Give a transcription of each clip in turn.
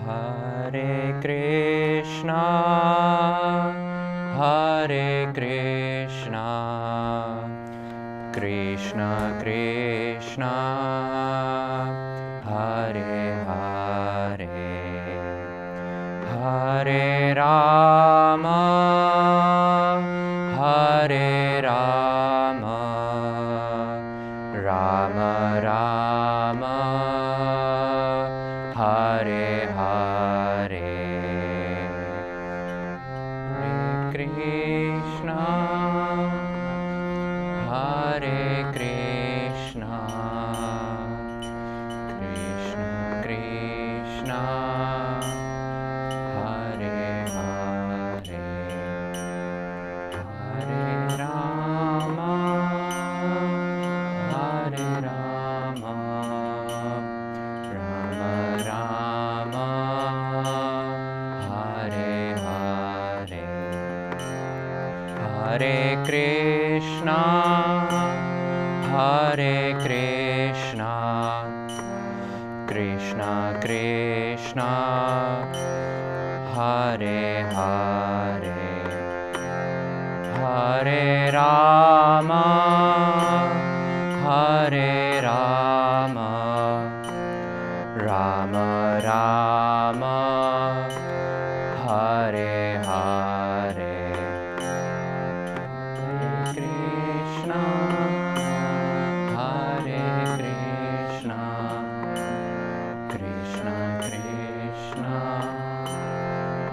Hare Krishna, Hare Krishna, Krishna Krishna, Hare Hare, Hare Rama, Hare Rama, Rama Rama, Hare Hare, Hare Krishna, Hare Krishna, Krishna Krishna, Hare Hare, Hare Rama, Hare Rama, Rama Rama, Hare Hare, Hare Krishna, Hare Krishna, Krishna Krishna, Hare Hare, Hare Rama, Hare Rama, Rama Rama, Hare Hare, Hare Krishna, Hare Krishna, Krishna Krishna,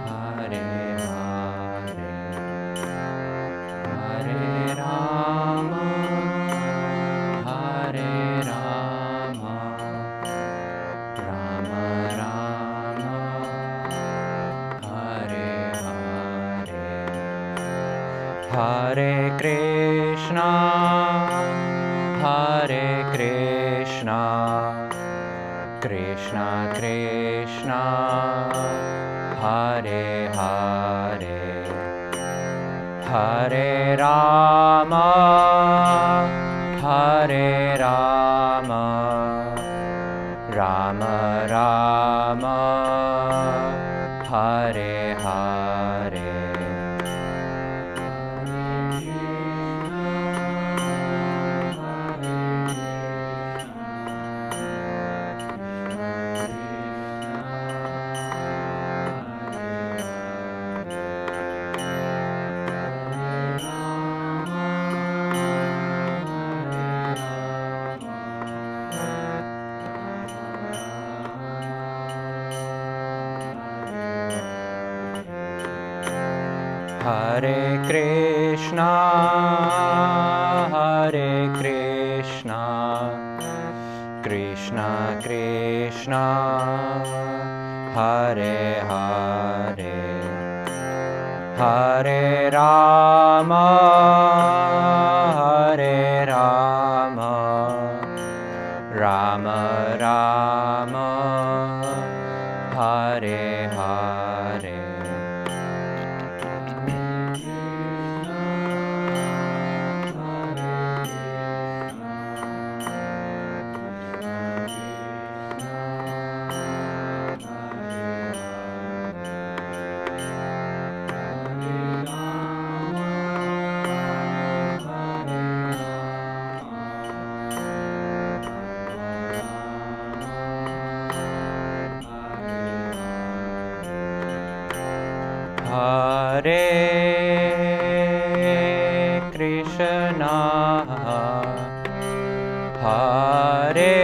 Hare Hare, Hare Rama, Hare Rama, Rama Rama, Hare Hare, Hare Krishna, Hare Krishna, Krishna Krishna, Hare Hare, Hare Rama, Hare Rama, Rama Rama, Hare Hare, Hare Krishna, Hare Krishna, Krishna Krishna, Hare Hare, Hare Rama, Hare Rama, Rama Rama, Hare Hare, Hare Krishna, Hare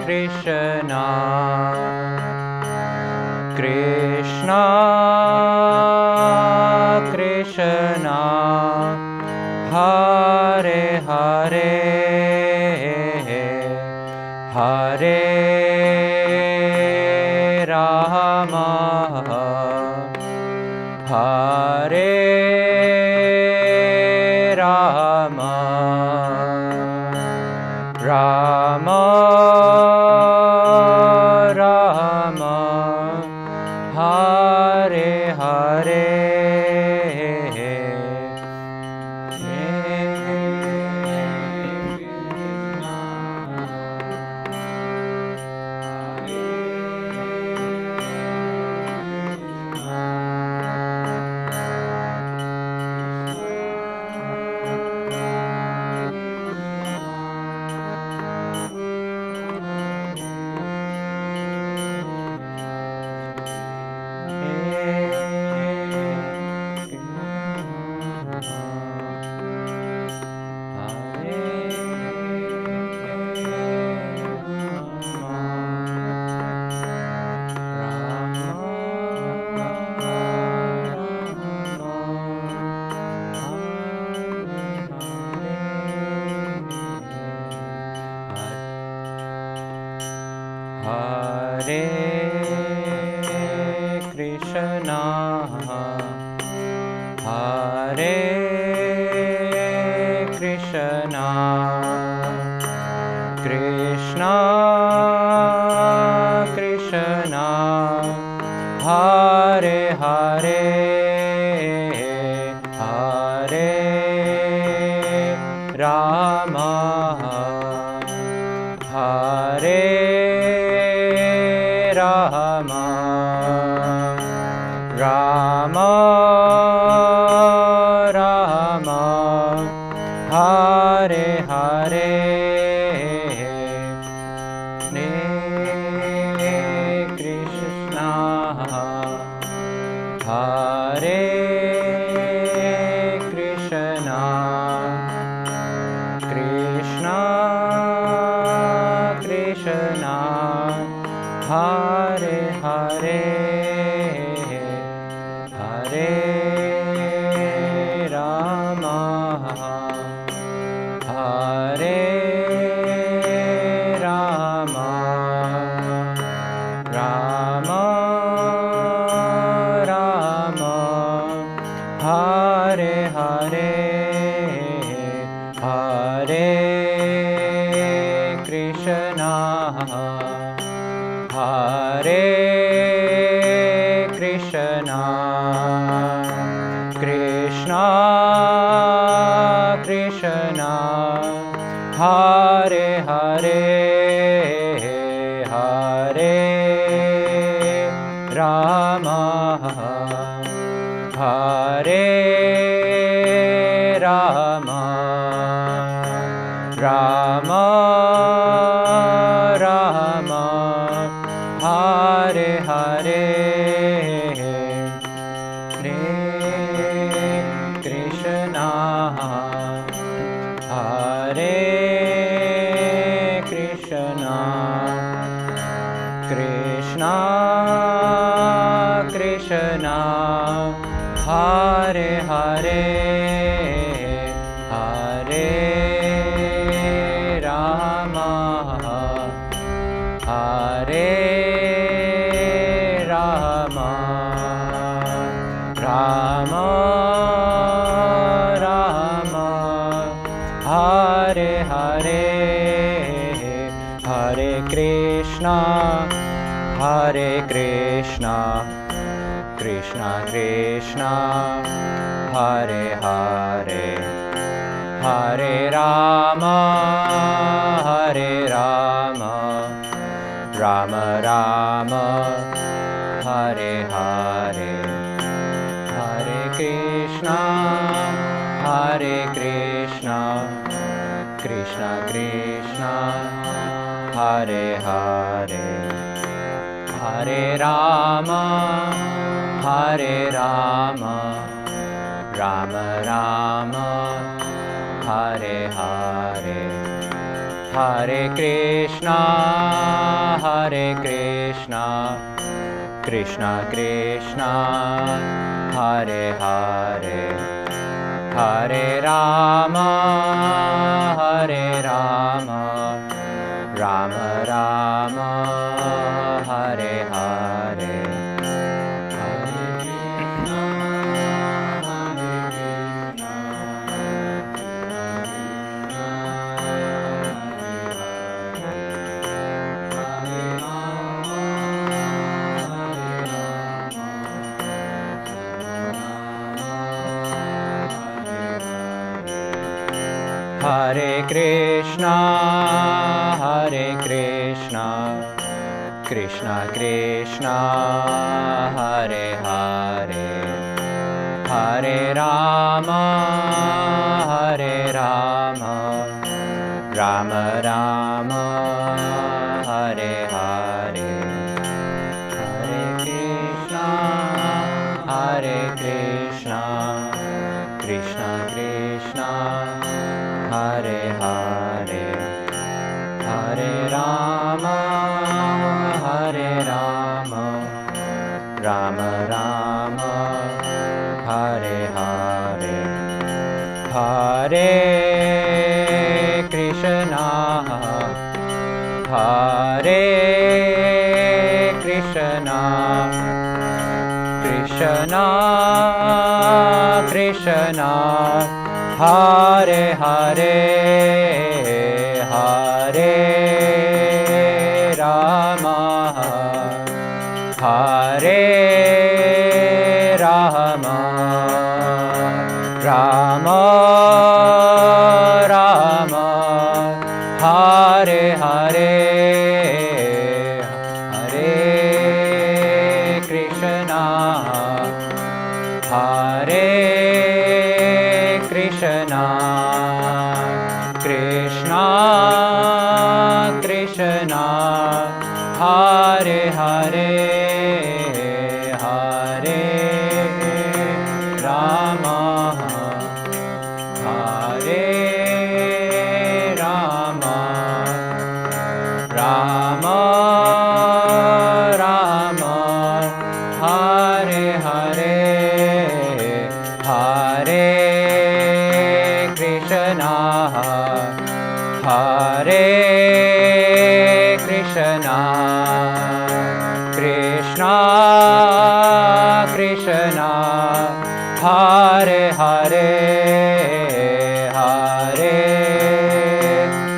Krishna, Krishna Krishna, Hare Hare, Hare Rama, Hare Rama, Rama Rama, Hare Hare, Hare Hare Krishna, Hare Krishna, Krishna Krishna, Hare Hare, Hare Rama, Hare Rama, Rama Rama, Hare Hare, Hare Krishna, Hare Krishna, Krishna Krishna, Hare Hare, Hare Rama, Hare Rama, Rama Rama, Hare Hare, Hare Krishna, Hare Krishna, Krishna Krishna, Hare Hare, Hare Rama, Hare Rama, Rama Rama, Hare Hare, Hare Krishna, Hare Krishna, Krishna Krishna, Hare Hare, Hare Rama, Hare Rama, Rama Rama, Hare Hare, Hare Krishna, Hare Krishna, Krishna Krishna, Hare Hare, Hare Rama, Hare Rama, Rama Rama, Hare Hare, Hare Krishna, Hare Krishna, Krishna Krishna, Hare Hare, Hare Rama, Hare Rama, Rama Rama, Hare Hare, Hare Krishna, Hare Krishna, Krishna Krishna, Hare Hare, Hare Rama, Hare Rama, Rama Rama, Hare Hare, Hare Krishna, Hare Krishna, Hare Krishna, Hare Krishna, Krishna Krishna, Hare Hare, Hare Rama, Hare Rama, Rama Rama, Hare Hare, Hare Krishna, Hare Krishna, Krishna Krishna, Hare Hare, Hare Rama, Hare Rama, Rama Rama, Hare Hare, Hare Krishna, Hare Krishna Krishna Krishna Hare Hare Hare Rama Hare Rama Rama Rama Hare Hare Hare Krishna Hare Krishna Krishna Krishna Hare Hare Hare Rama Hare Rama Rama Rama Hare Hare Hare Krishna Hare Krishna Krishna Krishna Hare Hare Hare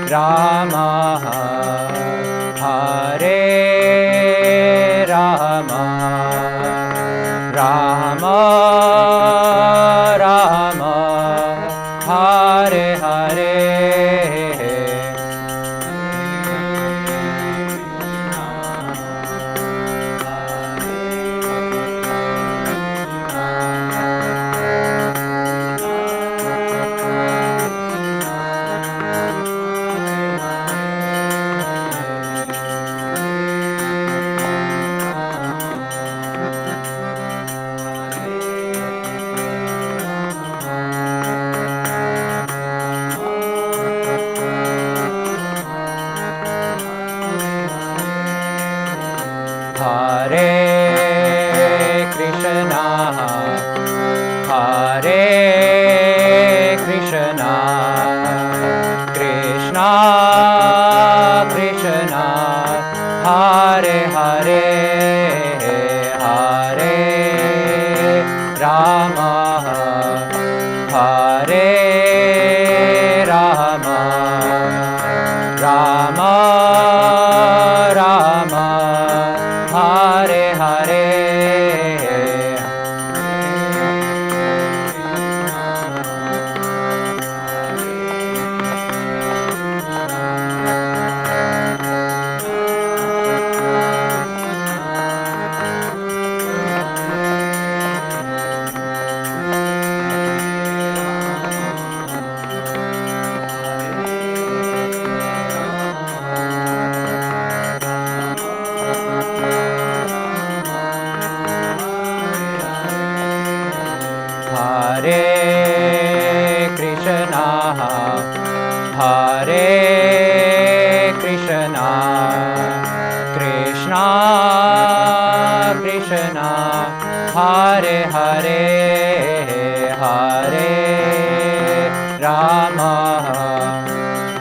Rama Hare Rama Rama Rama Hare Hare Hare Krishna Hare Krishna Krishna Krishna Hare Hare Hare Rama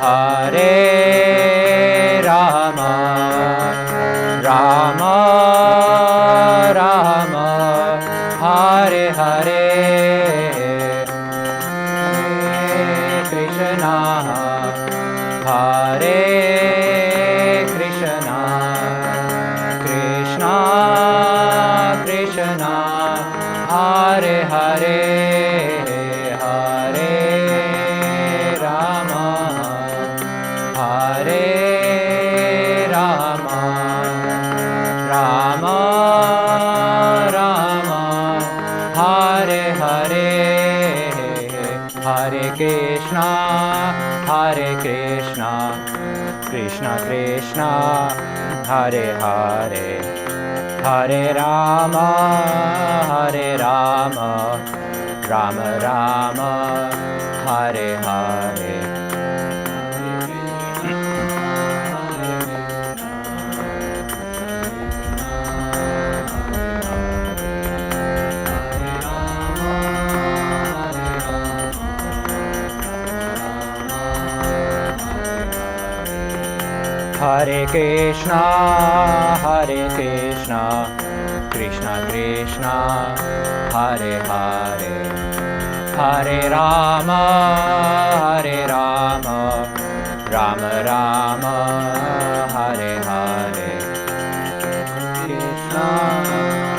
Hare Rama Rama Rama Hare Hare Hare Krishna Hare Krishna Krishna Krishna Hare Hare Hare Rama Hare Rama Rama Rama Hare Hare Krishna Hare Krishna Krishna Krishna Hare Hare Hare Rama Hare Rama Rama Rama Hare Hare Hare Krishna Krishna Krishna Hare Hare Hare Rama Rama Rama Hare Hare Hare Hare Krishna, Krishna Krishna, Hare Hare, Hare Rama, Rama Rama, Hare Hare, Krishna,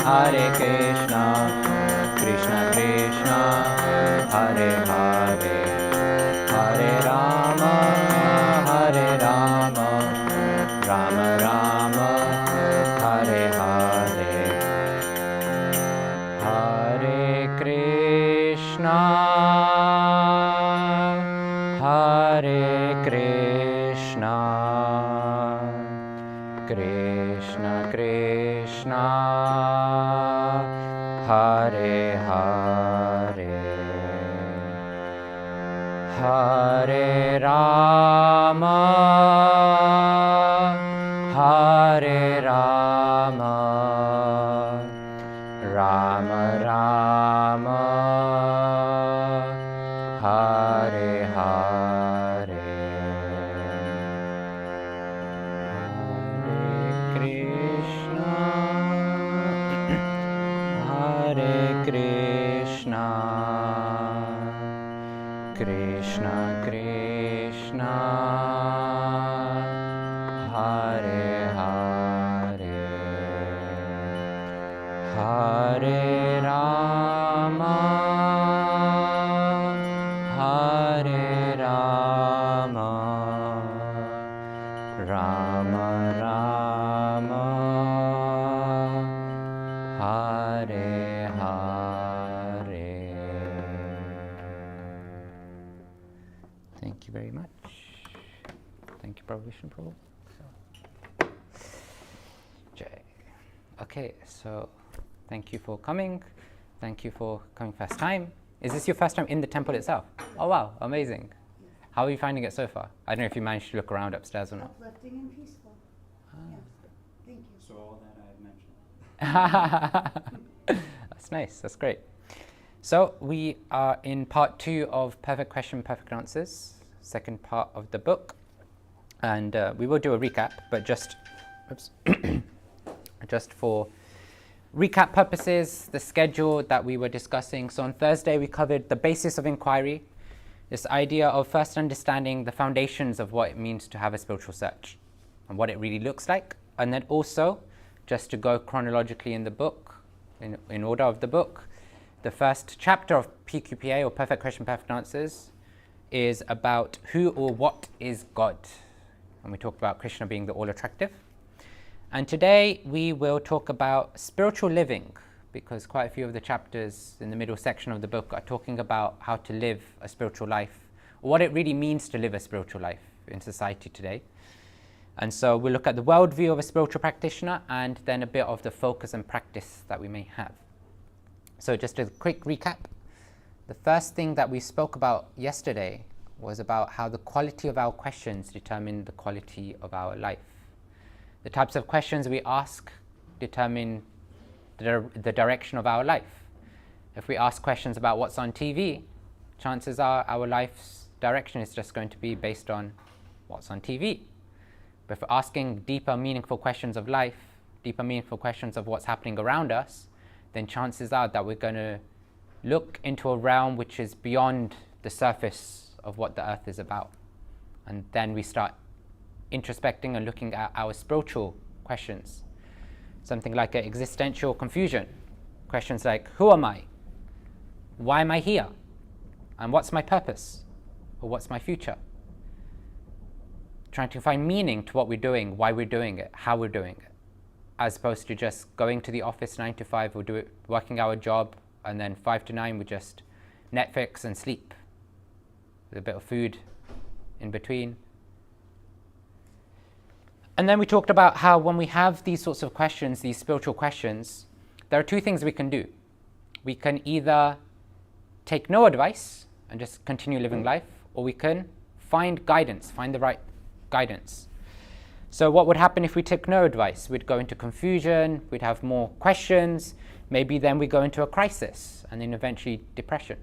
Hare Krishna, Krishna Krishna, Hare Hare, Hare Rama, Rama Rama, Hare Hare, Hare Krishna, Hare Krishna, Krishna Krishna, Hare Hare, Hare Rama, Hare Rama, Rama Rama, Hare Hare, Hare Krishna, Hare Krishna, Krishna Krishna, Hare Hare, Hare Rama, Hare Rama, Rama Rama, Hare Hare. Thank you very much. Thank you, Prabhu Vishnu Prabhu. Jai. Okay, so thank you for coming. Thank you for coming first time. Is this your first time in the temple itself? Oh wow, amazing. How are you finding it so far? I don't know if you managed to look around upstairs or not. Uplifting and peaceful. Yes. Thank you. So all that I had mentioned. That's nice, that's great. So we are in part 2 of Perfect Question, Perfect Answers, second part of the book. And we will do a recap, but just for recap purposes, the schedule that we were discussing. So on Thursday, we covered the basis of inquiry, this idea of first understanding the foundations of what it means to have a spiritual search and what it really looks like. And then also, just to go chronologically in the book, in order of the book, the first chapter of PQPA, or Perfect Question, Perfect Answers, is about who or what is God. And we talked about Krishna being the all-attractive. And today we will talk about spiritual living, because quite a few of the chapters in the middle section of the book are talking about how to live a spiritual life, or what it really means to live a spiritual life in society today. And so we'll look at the worldview of a spiritual practitioner and then a bit of the focus and practice that we may have. So just a quick recap. The first thing that we spoke about yesterday was about how the quality of our questions determine the quality of our life. The types of questions we ask determine the direction of our life. If we ask questions about what's on TV, chances are our life's direction is just going to be based on what's on TV. But if we're asking deeper, meaningful questions of life, deeper, meaningful questions of what's happening around us, then chances are that we're going to look into a realm which is beyond the surface of what the earth is about. And then we start introspecting and looking at our spiritual questions. Something like an existential confusion. Questions like, who am I? Why am I here? And what's my purpose? Or what's my future? Trying to find meaning to what we're doing, why we're doing it, how we're doing it, as opposed to just going to the office 9 to 5, or do it, working our job, and then 5 to 9 we just Netflix and sleep, with a bit of food in between. And then we talked about how when we have these sorts of questions, these spiritual questions, there are two things we can do. We can either take no advice and just continue living life, or we can find guidance, find the right guidance. So what would happen if we took no advice? We'd go into confusion, we'd have more questions, maybe then we go into a crisis, and then eventually depression.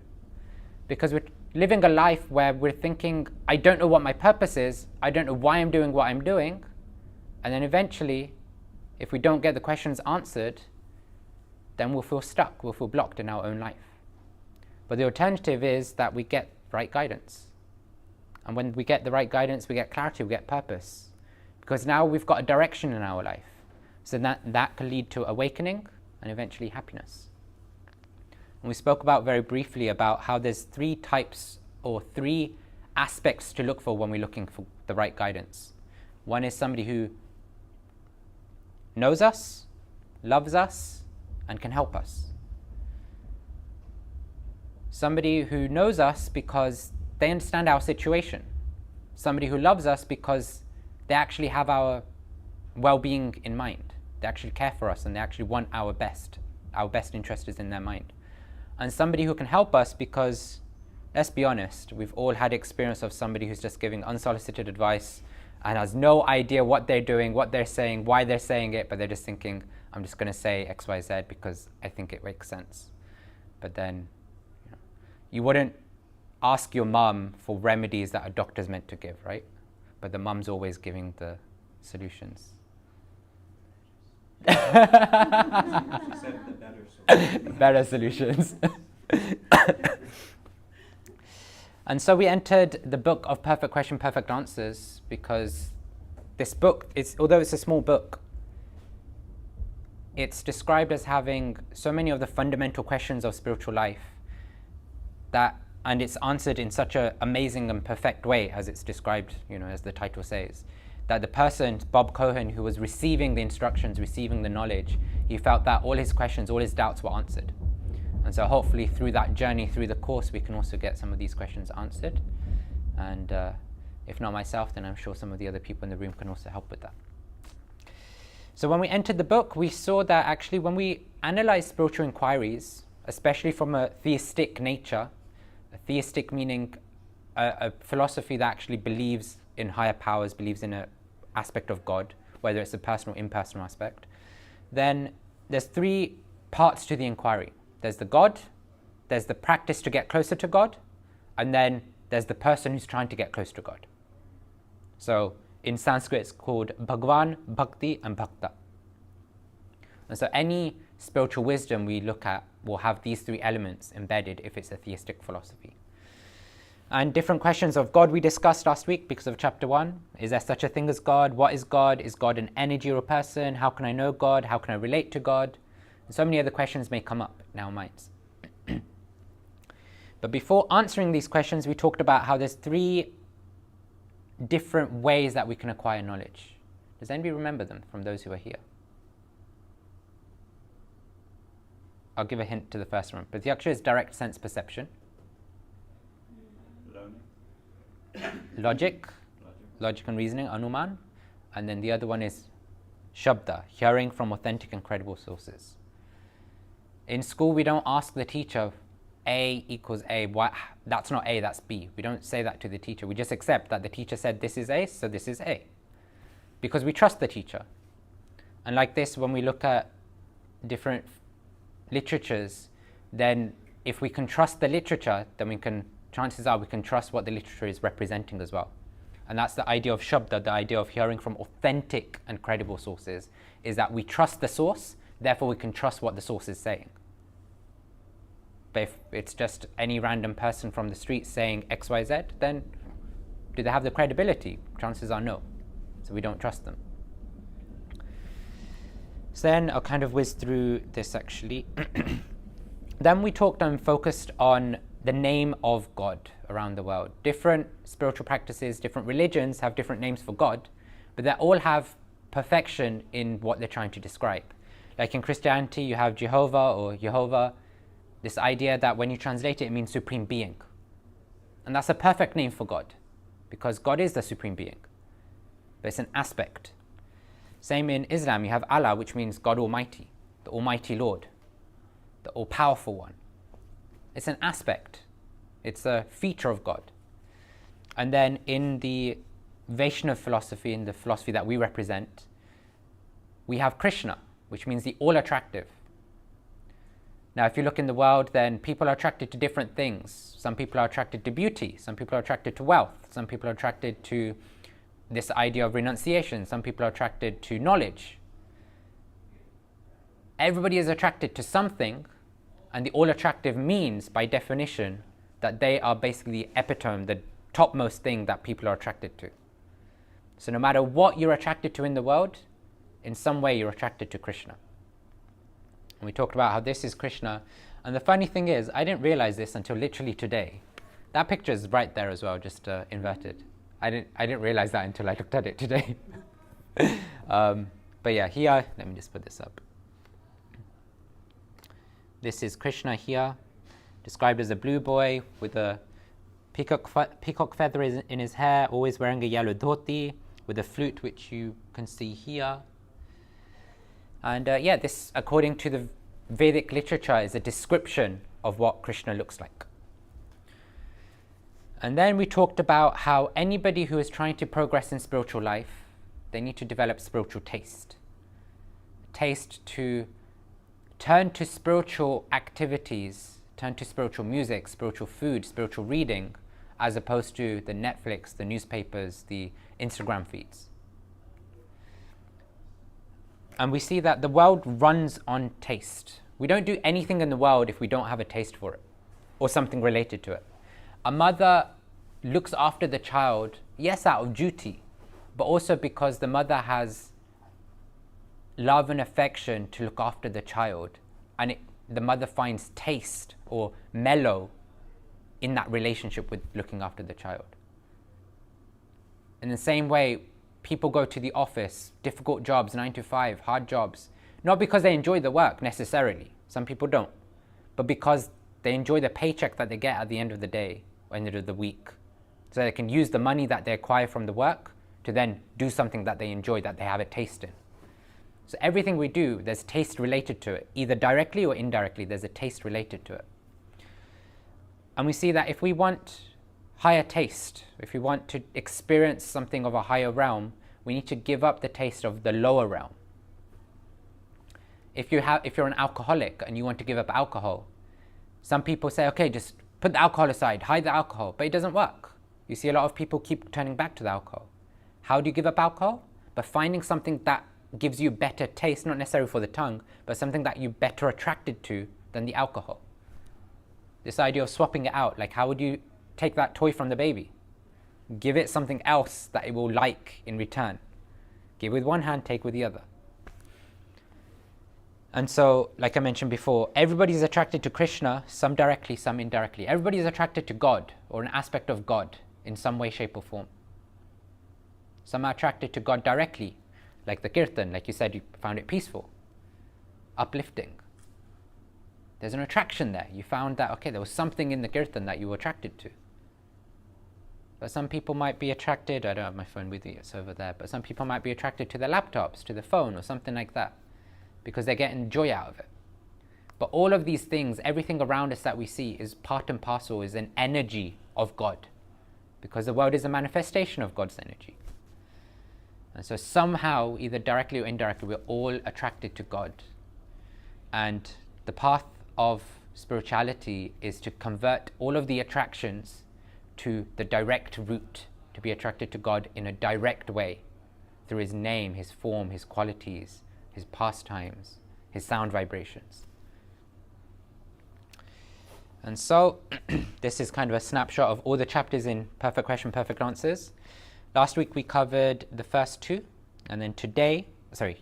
Because we're living a life where we're thinking, I don't know what my purpose is, I don't know why I'm doing what I'm doing, And then eventually, if we don't get the questions answered, then we'll feel stuck, we'll feel blocked in our own life. But the alternative is that we get right guidance. And when we get the right guidance, we get clarity, we get purpose. Because now we've got a direction in our life. So that can lead to awakening and eventually happiness. And we spoke about very briefly about how there's 3 types or 3 aspects to look for when we're looking for the right guidance. One is somebody who knows us, loves us, and can help us. Somebody who knows us because they understand our situation. Somebody who loves us because they actually have our well-being in mind. They actually care for us and they actually want our best. Our best interest is in their mind. And somebody who can help us because, let's be honest, we've all had experience of somebody who's just giving unsolicited advice and has no idea what they're doing, what they're saying, why they're saying it, but they're just thinking, I'm just going to say X, Y, Z because I think it makes sense. But then, you wouldn't ask your mum for remedies that a doctor's meant to give, right? But the mum's always giving the solutions. She said the better solution. Better solutions. And so we entered the book of Perfect Question, Perfect Answers because this book, although it's a small book, it's described as having so many of the fundamental questions of spiritual life and it's answered in such an amazing and perfect way as it's described, as the title says, that the person, Bob Cohen, who was receiving the instructions, receiving the knowledge, he felt that all his questions, all his doubts were answered. And so hopefully through that journey, through the course, we can also get some of these questions answered. And if not myself, then I'm sure some of the other people in the room can also help with that. So when we entered the book, we saw that actually when we analyze spiritual inquiries, especially from a theistic nature, a theistic meaning a philosophy that actually believes in higher powers, believes in an aspect of God, whether it's a personal or impersonal aspect, then there's 3 parts to the inquiry. There's the God, there's the practice to get closer to God, and then there's the person who's trying to get close to God. So in Sanskrit it's called Bhagwan, Bhakti, and Bhakta. And so any spiritual wisdom we look at will have these 3 elements embedded if it's a theistic philosophy. And different questions of God we discussed last week because of chapter 1. Is there such a thing as God? What is God? Is God an energy or a person? How can I know God? How can I relate to God? And so many other questions may come up in our minds. But before answering these questions, we talked about how there's 3 different ways that we can acquire knowledge. Does anybody remember them from those who are here? I'll give a hint to the first one. Pratyaksha is direct sense perception. Logic and reasoning, anuman. And then the other one is shabda, hearing from authentic and credible sources. In school, we don't ask the teacher, A equals A. Why? That's not A, that's B. We don't say that to the teacher. We just accept that the teacher said this is A, so this is A. Because we trust the teacher. And like this, when we look at different literatures, then if we can trust the literature, then chances are we can trust what the literature is representing as well. And that's the idea of shabda, the idea of hearing from authentic and credible sources, is that we trust the source, therefore we can trust what the source is saying. But if it's just any random person from the street saying X, Y, Z, then do they have the credibility? Chances are no. So we don't trust them. So then I'll kind of whiz through this actually. Then we talked and focused on the name of God around the world. Different spiritual practices, different religions have different names for God, but they all have perfection in what they're trying to describe. Like in Christianity, you have Jehovah or Yehovah, this idea that when you translate it, it means supreme being. And that's a perfect name for God, because God is the supreme being, but it's an aspect. Same in Islam, you have Allah, which means God Almighty, the Almighty Lord, the all-powerful one. It's an aspect. It's a feature of God. And then in the Vaishnava philosophy, in the philosophy that we represent, we have Krishna, which means the all-attractive. Now, if you look in the world, then people are attracted to different things. Some people are attracted to beauty. Some people are attracted to wealth. Some people are attracted to this idea of renunciation. Some people are attracted to knowledge. Everybody is attracted to something, and the all attractive means, by definition, that they are basically the epitome, the topmost thing that people are attracted to. So no matter what you're attracted to in the world, in some way you're attracted to Krishna. And we talked about how this is Krishna. And the funny thing is, I didn't realize this until literally today. That picture is right there as well, just inverted. I didn't realize that until I looked at it today. But yeah, here, let me just put this up. This is Krishna here, described as a blue boy with a peacock feather in his hair, always wearing a yellow dhoti, with a flute, which you can see here. And yeah, this, according to the Vedic literature, is a description of what Krishna looks like. And then we talked about how anybody who is trying to progress in spiritual life, they need to develop spiritual taste. Taste to turn to spiritual activities, turn to spiritual music, spiritual food, spiritual reading, as opposed to the Netflix, the newspapers, the Instagram feeds. And we see that the world runs on taste. We don't do anything in the world if we don't have a taste for it, or something related to it. A mother looks after the child, yes, out of duty, but also because the mother has love and affection to look after the child, and the mother finds taste or mellow in that relationship with looking after the child. In the same way, people go to the office, difficult jobs, 9 to 5, hard jobs, not because they enjoy the work necessarily, some people don't, but because they enjoy the paycheck that they get at the end of the day, or end of the week, so they can use the money that they acquire from the work to then do something that they enjoy, that they have a taste in. So everything we do, there's taste related to it, either directly or indirectly, there's a taste related to it. And we see that if we want higher taste, if we want to experience something of a higher realm, we need to give up the taste of the lower realm. If you're an alcoholic and you want to give up alcohol, some people say, okay, just put the alcohol aside, hide the alcohol, but it doesn't work. You see a lot of people keep turning back to the alcohol. How do you give up alcohol? By finding something that gives you better taste, not necessarily for the tongue, but something that you're better attracted to than the alcohol. This idea of swapping it out, like how would you take that toy from the baby? Give it something else that it will like in return. Give with one hand, take with the other. And so, like I mentioned before, everybody is attracted to Krishna, some directly, some indirectly. Everybody is attracted to God, or an aspect of God, in some way, shape or form. Some are attracted to God directly, like the kirtan, like you said, you found it peaceful, uplifting. There's an attraction there. You found that, okay, there was something in the kirtan that you were attracted to. But some people might be attracted, I don't have my phone with me, it's over there, but some people might be attracted to their laptops, to the phone, or something like that, because they're getting joy out of it. But all of these things, everything around us that we see is part and parcel, is an energy of God, because the world is a manifestation of God's energy. And so somehow, either directly or indirectly, we're all attracted to God. And the path of spirituality is to convert all of the attractions to the direct route, to be attracted to God in a direct way, through His name, His form, His qualities, His pastimes, His sound vibrations. And so, this is kind of a snapshot of all the chapters in Perfect Question, Perfect Answers. Last week we covered the first two, and then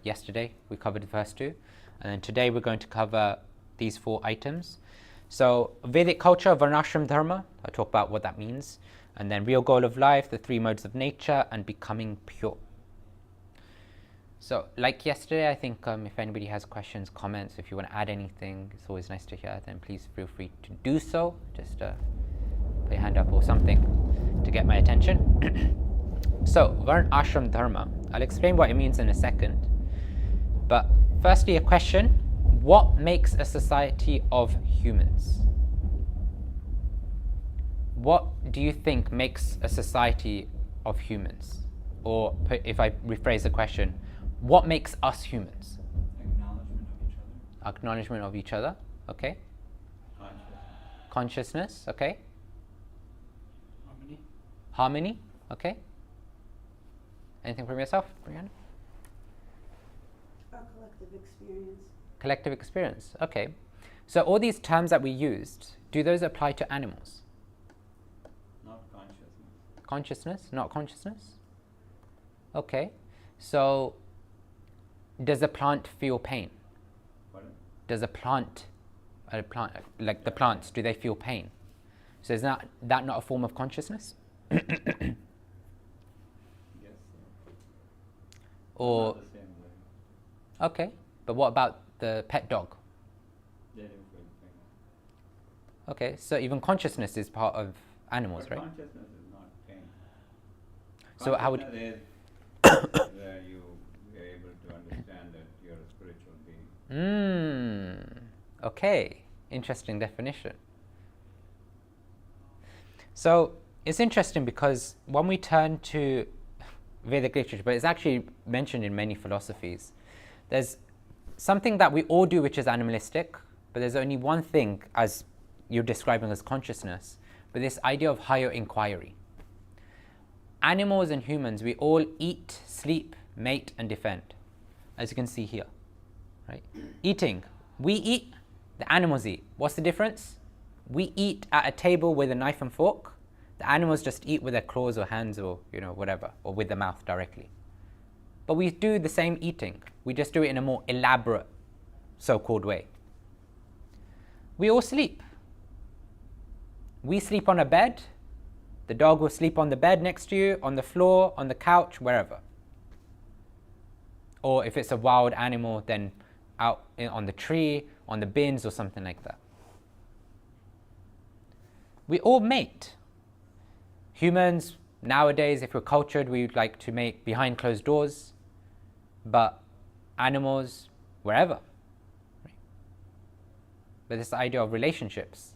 yesterday we covered the first two, and then today we're going to cover these 4 items. So, Vedic culture, Varnashram Dharma, I'll talk about what that means, and then real goal of life, the 3 modes of nature, and becoming pure. So, like yesterday, I think if anybody has questions, comments, if you want to add anything, it's always nice to hear, then please feel free to do so. Just put your hand up or something to get my attention. So, Varn Ashram Dharma. I'll explain what it means in a second. But firstly, a question. What makes a society of humans? What do you think makes a society of humans? Or if I rephrase the question, what makes us humans? Acknowledgement of each other. Acknowledgement of each other, okay. Consciousness, okay. Harmony. Harmony, okay. Anything from yourself, Brianna? Our collective experience. Collective experience. Okay. So all these terms that we used, do those apply to animals? Not consciousness. Consciousness, not consciousness? Okay. So does a plant feel pain? Pardon? Does a plant like the plants, do they feel pain? So is that not a form of consciousness? Yes. Or Not the same way. okay, but what about the pet dog? They didn't feel pain. Okay, so even consciousness is part of animals, But right? consciousness is not pain. So how would Consciousness is where you are able to understand that you're a spiritual being. Okay, interesting definition. So it's interesting because when we turn to Vedic literature, but it's actually mentioned in many philosophies, there's something that we all do which is animalistic, but there's only one thing, as you're describing as consciousness, but this idea of higher inquiry. Animals and humans, we all eat, sleep, mate, and defend, as you can see here. Right? Eating, we eat, the animals eat. What's the difference? We eat at a table with a knife and fork. The animals just eat with their claws or hands or whatever, or with the mouth directly. But we do the same eating. We just do it in a more elaborate, so-called way. We all sleep. We sleep on a bed. The dog will sleep on the bed next to you, on the floor, on the couch, wherever. Or if it's a wild animal, then out on the tree, on the bins or something like that. We all mate. Humans, nowadays, if we're cultured, we like to mate behind closed doors, but animals, wherever. Right? But this idea of relationships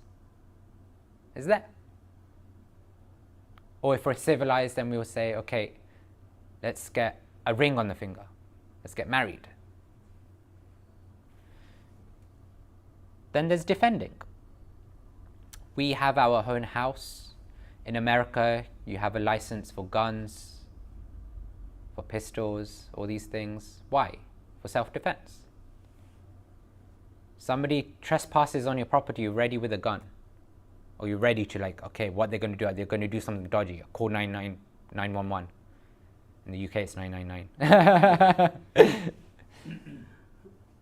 is there. Or if we're civilized, then we will say, okay, let's get a ring on the finger. Let's get married. Then there's defending. We have our own house. In America, you have a license for guns, for pistols, all these things. Why? For self-defense. Somebody trespasses on your property, you're ready with a gun. Or you're ready to okay, what they're going to do? Are they going to do something dodgy? Call 911. In the UK, it's 999.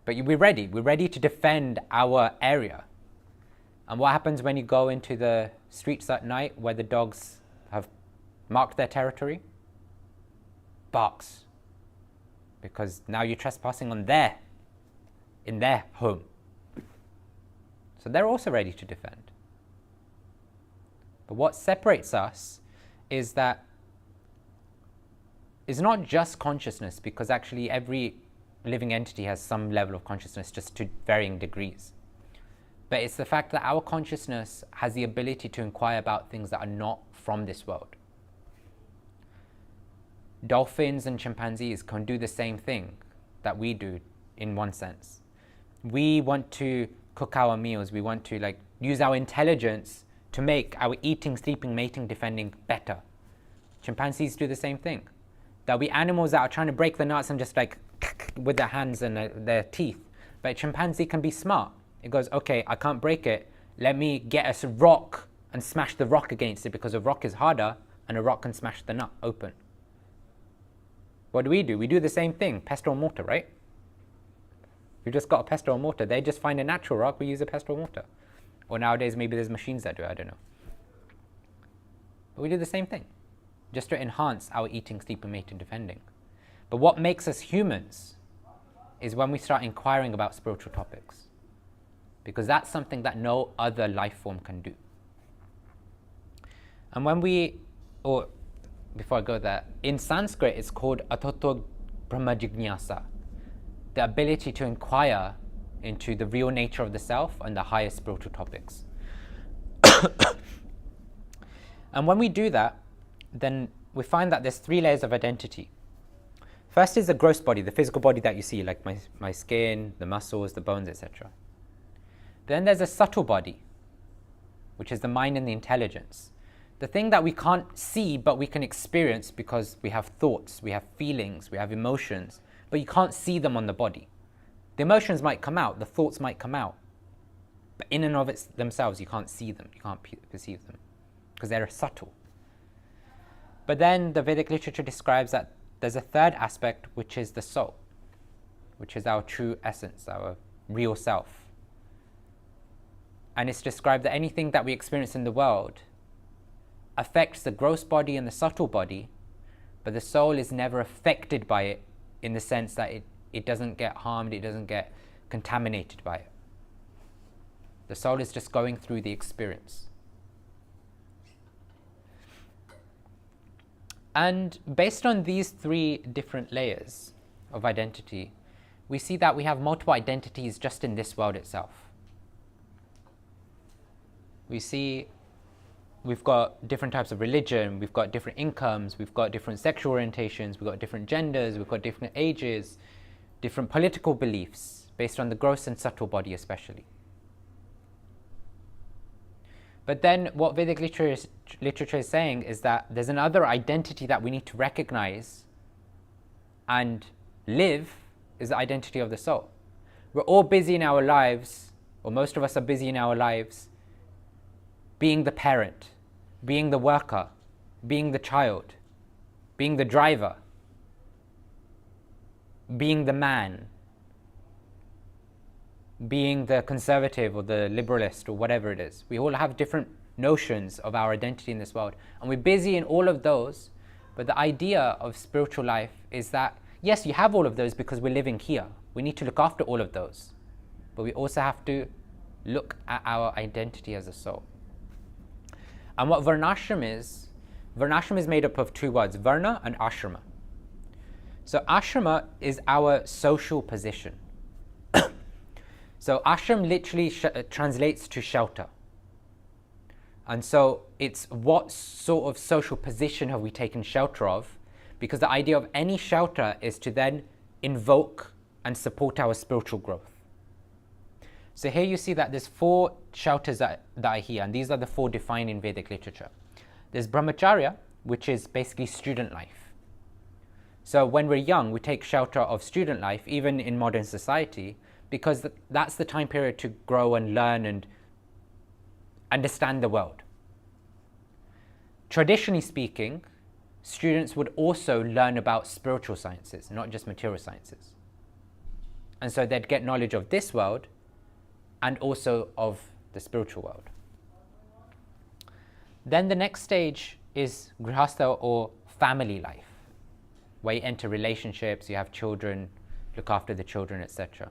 But we're ready. We're ready to defend our area. And what happens when you go into the streets at night where the dogs have marked their territory? Barks. Because now you're trespassing in their home. So they're also ready to defend. But what separates us is that it's not just consciousness, because actually every living entity has some level of consciousness, just to varying degrees. But it's the fact that our consciousness has the ability to inquire about things that are not from this world. Dolphins and chimpanzees can do the same thing that we do in one sense. We want to cook our meals. We want to use our intelligence to make our eating, sleeping, mating, defending better. Chimpanzees do the same thing. There'll be animals that are trying to break the nuts and just with their hands and their teeth. But a chimpanzee can be smart. It goes, okay, I can't break it. Let me get a rock and smash the rock against it, because a rock is harder and a rock can smash the nut open. What do? We do the same thing, pestle and mortar, right? We've just got a pestle and mortar. They just find a natural rock, we use a pestle and mortar. Or nowadays maybe there's machines that do it, I don't know. But we do the same thing, just to enhance our eating, sleeping, mating, defending. But what makes us humans is when we start inquiring about spiritual topics. Because that's something that no other life form can do. And before I go there, in Sanskrit it's called Atato Brahma Jignasa, the ability to inquire into the real nature of the self and the highest spiritual topics. And when we do that, then we find that there's 3 layers of identity. First is the gross body, the physical body that you see, like my skin, the muscles, the bones, etc. Then there's a subtle body, which is the mind and the intelligence. The thing that we can't see but we can experience because we have thoughts, we have feelings, we have emotions, but you can't see them on the body. The emotions might come out, the thoughts might come out, but in and of themselves you can't see them, you can't perceive them because they're subtle. But then the Vedic literature describes that there's a third aspect, which is the soul, which is our true essence, our real self. And it's described that anything that we experience in the world affects the gross body and the subtle body, but the soul is never affected by it in the sense that it doesn't get harmed, it doesn't get contaminated by it. The soul is just going through the experience. And based on these three different layers of identity, we see that we have multiple identities just in this world itself. We see we've got different types of religion, we've got different incomes, we've got different sexual orientations, we've got different genders, we've got different ages, different political beliefs, based on the gross and subtle body especially. But then what Vedic literature is saying is that there's another identity that we need to recognize and live, is the identity of the soul. We're all busy in our lives, or most of us are busy in our lives, being the parent, being the worker, being the child, being the driver, being the man, being the conservative or the liberalist or whatever it is. We all have different notions of our identity in this world, and we're busy in all of those. But the idea of spiritual life is that, yes, you have all of those because we're living here. We need to look after all of those. But we also have to look at our identity as a soul. And what varnashram is made up of two words, varna and ashrama. So ashrama is our social position. So ashram literally translates to shelter. And so it's what sort of social position have we taken shelter of? Because the idea of any shelter is to then invoke and support our spiritual growth. So here you see that there's four shelters that are here, and these are the four defined in Vedic literature. There's brahmacharya, which is basically student life. So when we're young, we take shelter of student life, even in modern society, because that's the time period to grow and learn and understand the world. Traditionally speaking, students would also learn about spiritual sciences, not just material sciences. And so they'd get knowledge of this world and also of the spiritual world. Then the next stage is grihastha, or family life, where you enter relationships, you have children, look after the children, etc.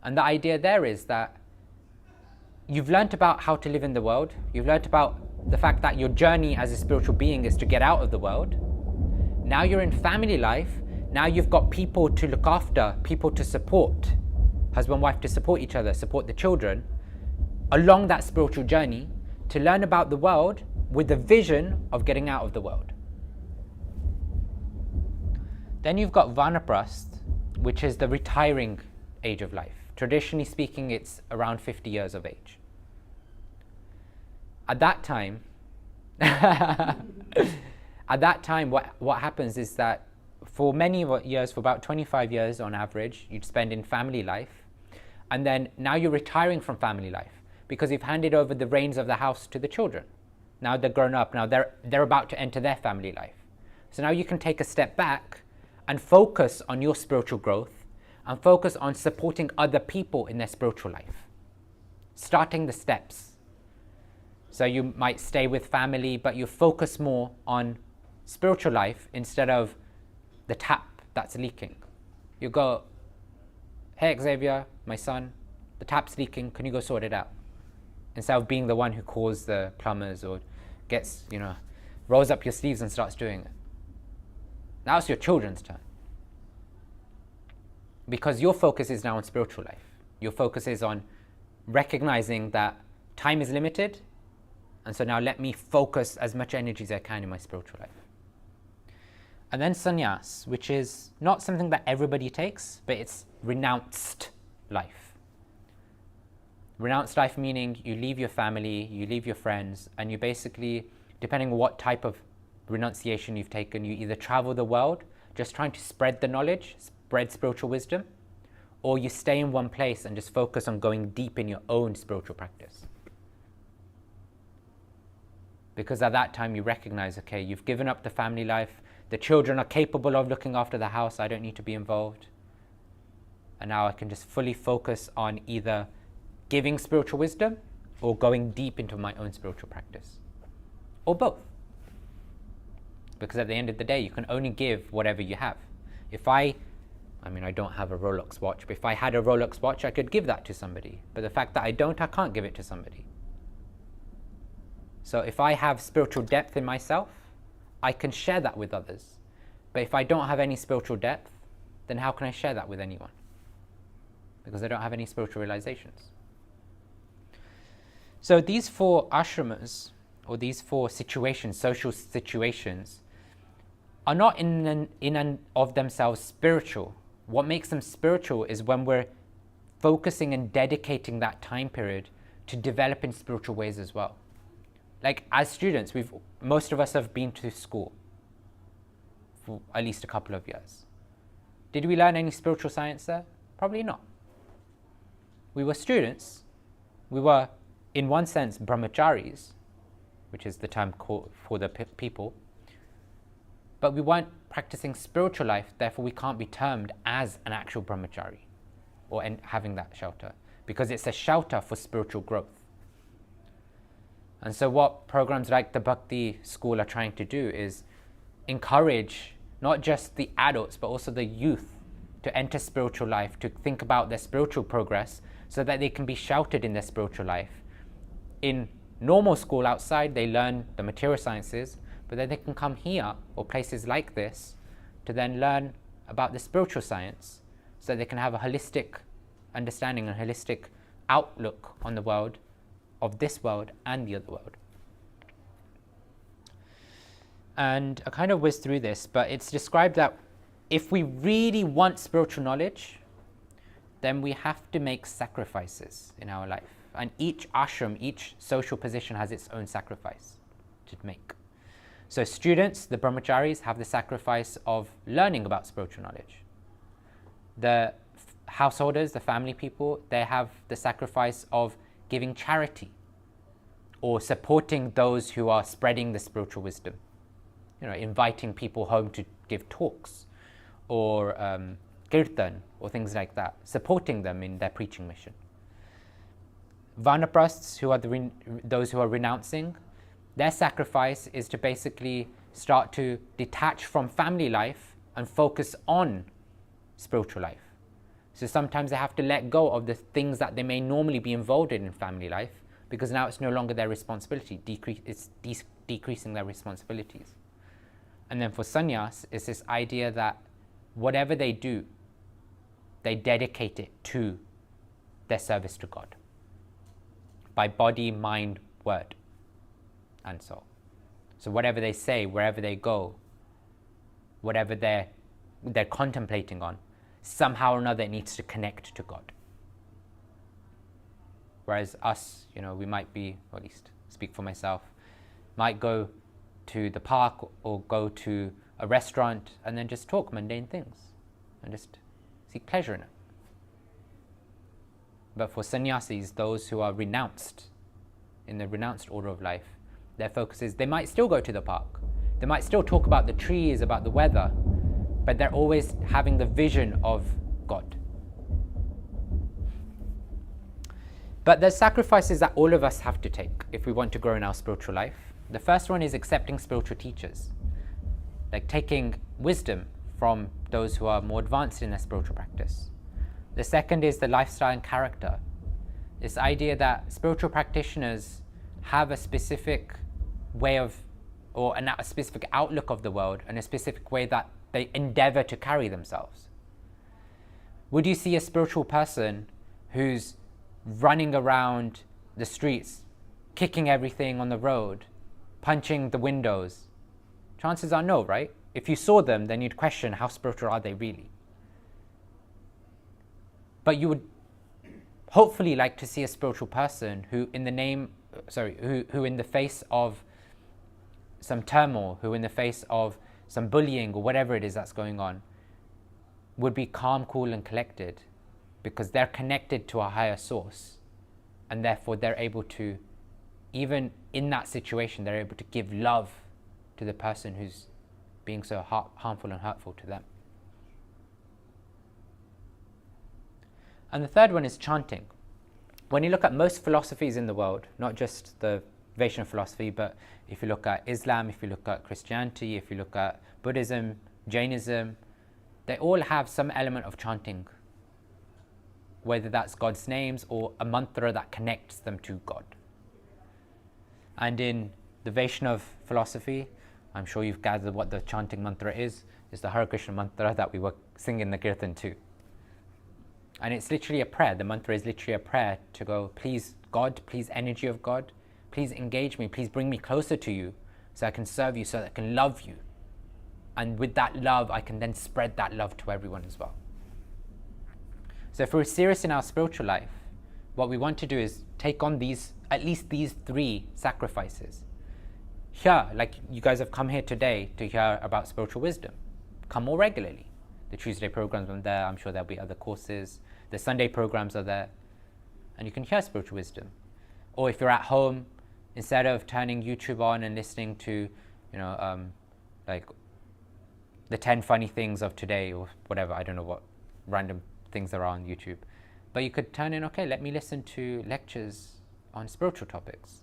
And the idea there is that you've learnt about how to live in the world, you've learnt about the fact that your journey as a spiritual being is to get out of the world. Now you're in family life, now you've got people to look after, people to support, husband, wife to support each other, support the children, along that spiritual journey to learn about the world with the vision of getting out of the world. Then you've got Vanaprasth, which is the retiring age of life. Traditionally speaking, it's around 50 years of age. At that time, what happens is that for many years, for about 25 years on average, you'd spend in family life. And then now you're retiring from family life because you've handed over the reins of the house to the children. Now they're grown up, now they're about to enter their family life. So now you can take a step back and focus on your spiritual growth and focus on supporting other people in their spiritual life. Starting the steps. So you might stay with family, but you focus more on spiritual life instead of the tap that's leaking. You go, hey Xavier, my son, the tap's leaking, can you go sort it out? Instead of being the one who calls the plumbers or gets, rolls up your sleeves and starts doing it. Now it's your children's turn. Because your focus is now on spiritual life. Your focus is on recognizing that time is limited, and so now let me focus as much energy as I can in my spiritual life. And then sannyas, which is not something that everybody takes, but it's renounced life. Renounced life meaning you leave your family, you leave your friends, and you basically, depending on what type of renunciation you've taken, you either travel the world just trying to spread the knowledge, spread spiritual wisdom, or you stay in one place and just focus on going deep in your own spiritual practice. Because at that time you recognize, okay, you've given up the family life, the children are capable of looking after the house, I don't need to be involved. And now I can just fully focus on either giving spiritual wisdom or going deep into my own spiritual practice. Or both. Because at the end of the day, you can only give whatever you have. If I don't have a Rolex watch, but if I had a Rolex watch, I could give that to somebody. But the fact that I don't, I can't give it to somebody. So if I have spiritual depth in myself, I can share that with others. But if I don't have any spiritual depth, then how can I share that with anyone? Because I don't have any spiritual realizations. So these 4 ashramas, or these 4 situations, social situations, are not in and of themselves spiritual. What makes them spiritual is when we're focusing and dedicating that time period to develop in spiritual ways as well. Like as students, most of us have been to school for at least a couple of years. Did we learn any spiritual science there? Probably not. We were students. We were, in one sense, brahmacharis, which is the term for the people. But we weren't practicing spiritual life, therefore we can't be termed as an actual brahmachari or having that shelter, because it's a shelter for spiritual growth. And so what programs like the Bhakti School are trying to do is encourage not just the adults but also the youth to enter spiritual life, to think about their spiritual progress so that they can be sheltered in their spiritual life. In normal school outside, they learn the material sciences, but then they can come here or places like this to then learn about the spiritual science so that they can have a holistic understanding, a holistic outlook on the world, of this world and the other world. And I kind of whizzed through this, but it's described that if we really want spiritual knowledge, then we have to make sacrifices in our life. And each ashram, each social position has its own sacrifice to make. So students, the brahmacharis, have the sacrifice of learning about spiritual knowledge. The householders, the family people, they have the sacrifice of giving charity or supporting those who are spreading the spiritual wisdom. Inviting people home to give talks or kirtan or things like that, supporting them in their preaching mission. Vanaprasts, who are those who are renouncing, their sacrifice is to basically start to detach from family life and focus on spiritual life. So sometimes they have to let go of the things that they may normally be involved in family life, because now it's no longer their responsibility, it's decreasing their responsibilities. And then for sannyas, it's this idea that whatever they do, they dedicate it to their service to God, by body, mind, word, and soul. So whatever they say, wherever they go, whatever they're contemplating on, somehow or another it needs to connect to God. Whereas us, we might be, or at least speak for myself, might go to the park or go to a restaurant and then just talk mundane things and just seek pleasure in it. But for sannyasis, those who are renounced, in the renounced order of life, their focus is, they might still go to the park, they might still talk about the trees, about the weather, but they're always having the vision of God. But there's sacrifices that all of us have to take if we want to grow in our spiritual life. The first one is accepting spiritual teachers, like taking wisdom from those who are more advanced in their spiritual practice. The second is the lifestyle and character. This idea that spiritual practitioners have a specific way of, or a specific outlook of the world, and a specific way that they endeavor to carry themselves. Would you see a spiritual person who's running around the streets, kicking everything on the road, punching the windows? Chances are no, right? If you saw them, then you'd question, how spiritual are they really? But you would hopefully like to see a spiritual person who in the face of some turmoil, who in the face of some bullying or whatever it is that's going on, would be calm, cool and collected, because they're connected to a higher source, and therefore they're able to, even in that situation, they're able to give love to the person who's being so harmful and hurtful to them. And the third one is chanting. When you look at most philosophies in the world, not just the Vaishnav philosophy, but if you look at Islam, if you look at Christianity, if you look at Buddhism, Jainism, they all have some element of chanting, whether that's God's names or a mantra that connects them to God. And in the Vaishnav philosophy, I'm sure you've gathered what the chanting mantra is the Hare Krishna mantra that we were singing the Kirtan to. And it's literally a prayer. The mantra is literally a prayer to go, please God, please energy of God, please engage me, please bring me closer to you so I can serve you, so that I can love you. And with that love, I can then spread that love to everyone as well. So if we're serious in our spiritual life, what we want to do is take on at least these 3 sacrifices. Here, like you guys have come here today to hear about spiritual wisdom. Come more regularly. The Tuesday programs are there. I'm sure there'll be other courses. The Sunday programs are there. And you can hear spiritual wisdom. Or if you're at home, instead of turning YouTube on and listening to, like the 10 funny things of today or whatever, I don't know what random things there are on YouTube. But you could turn in, okay, let me listen to lectures on spiritual topics.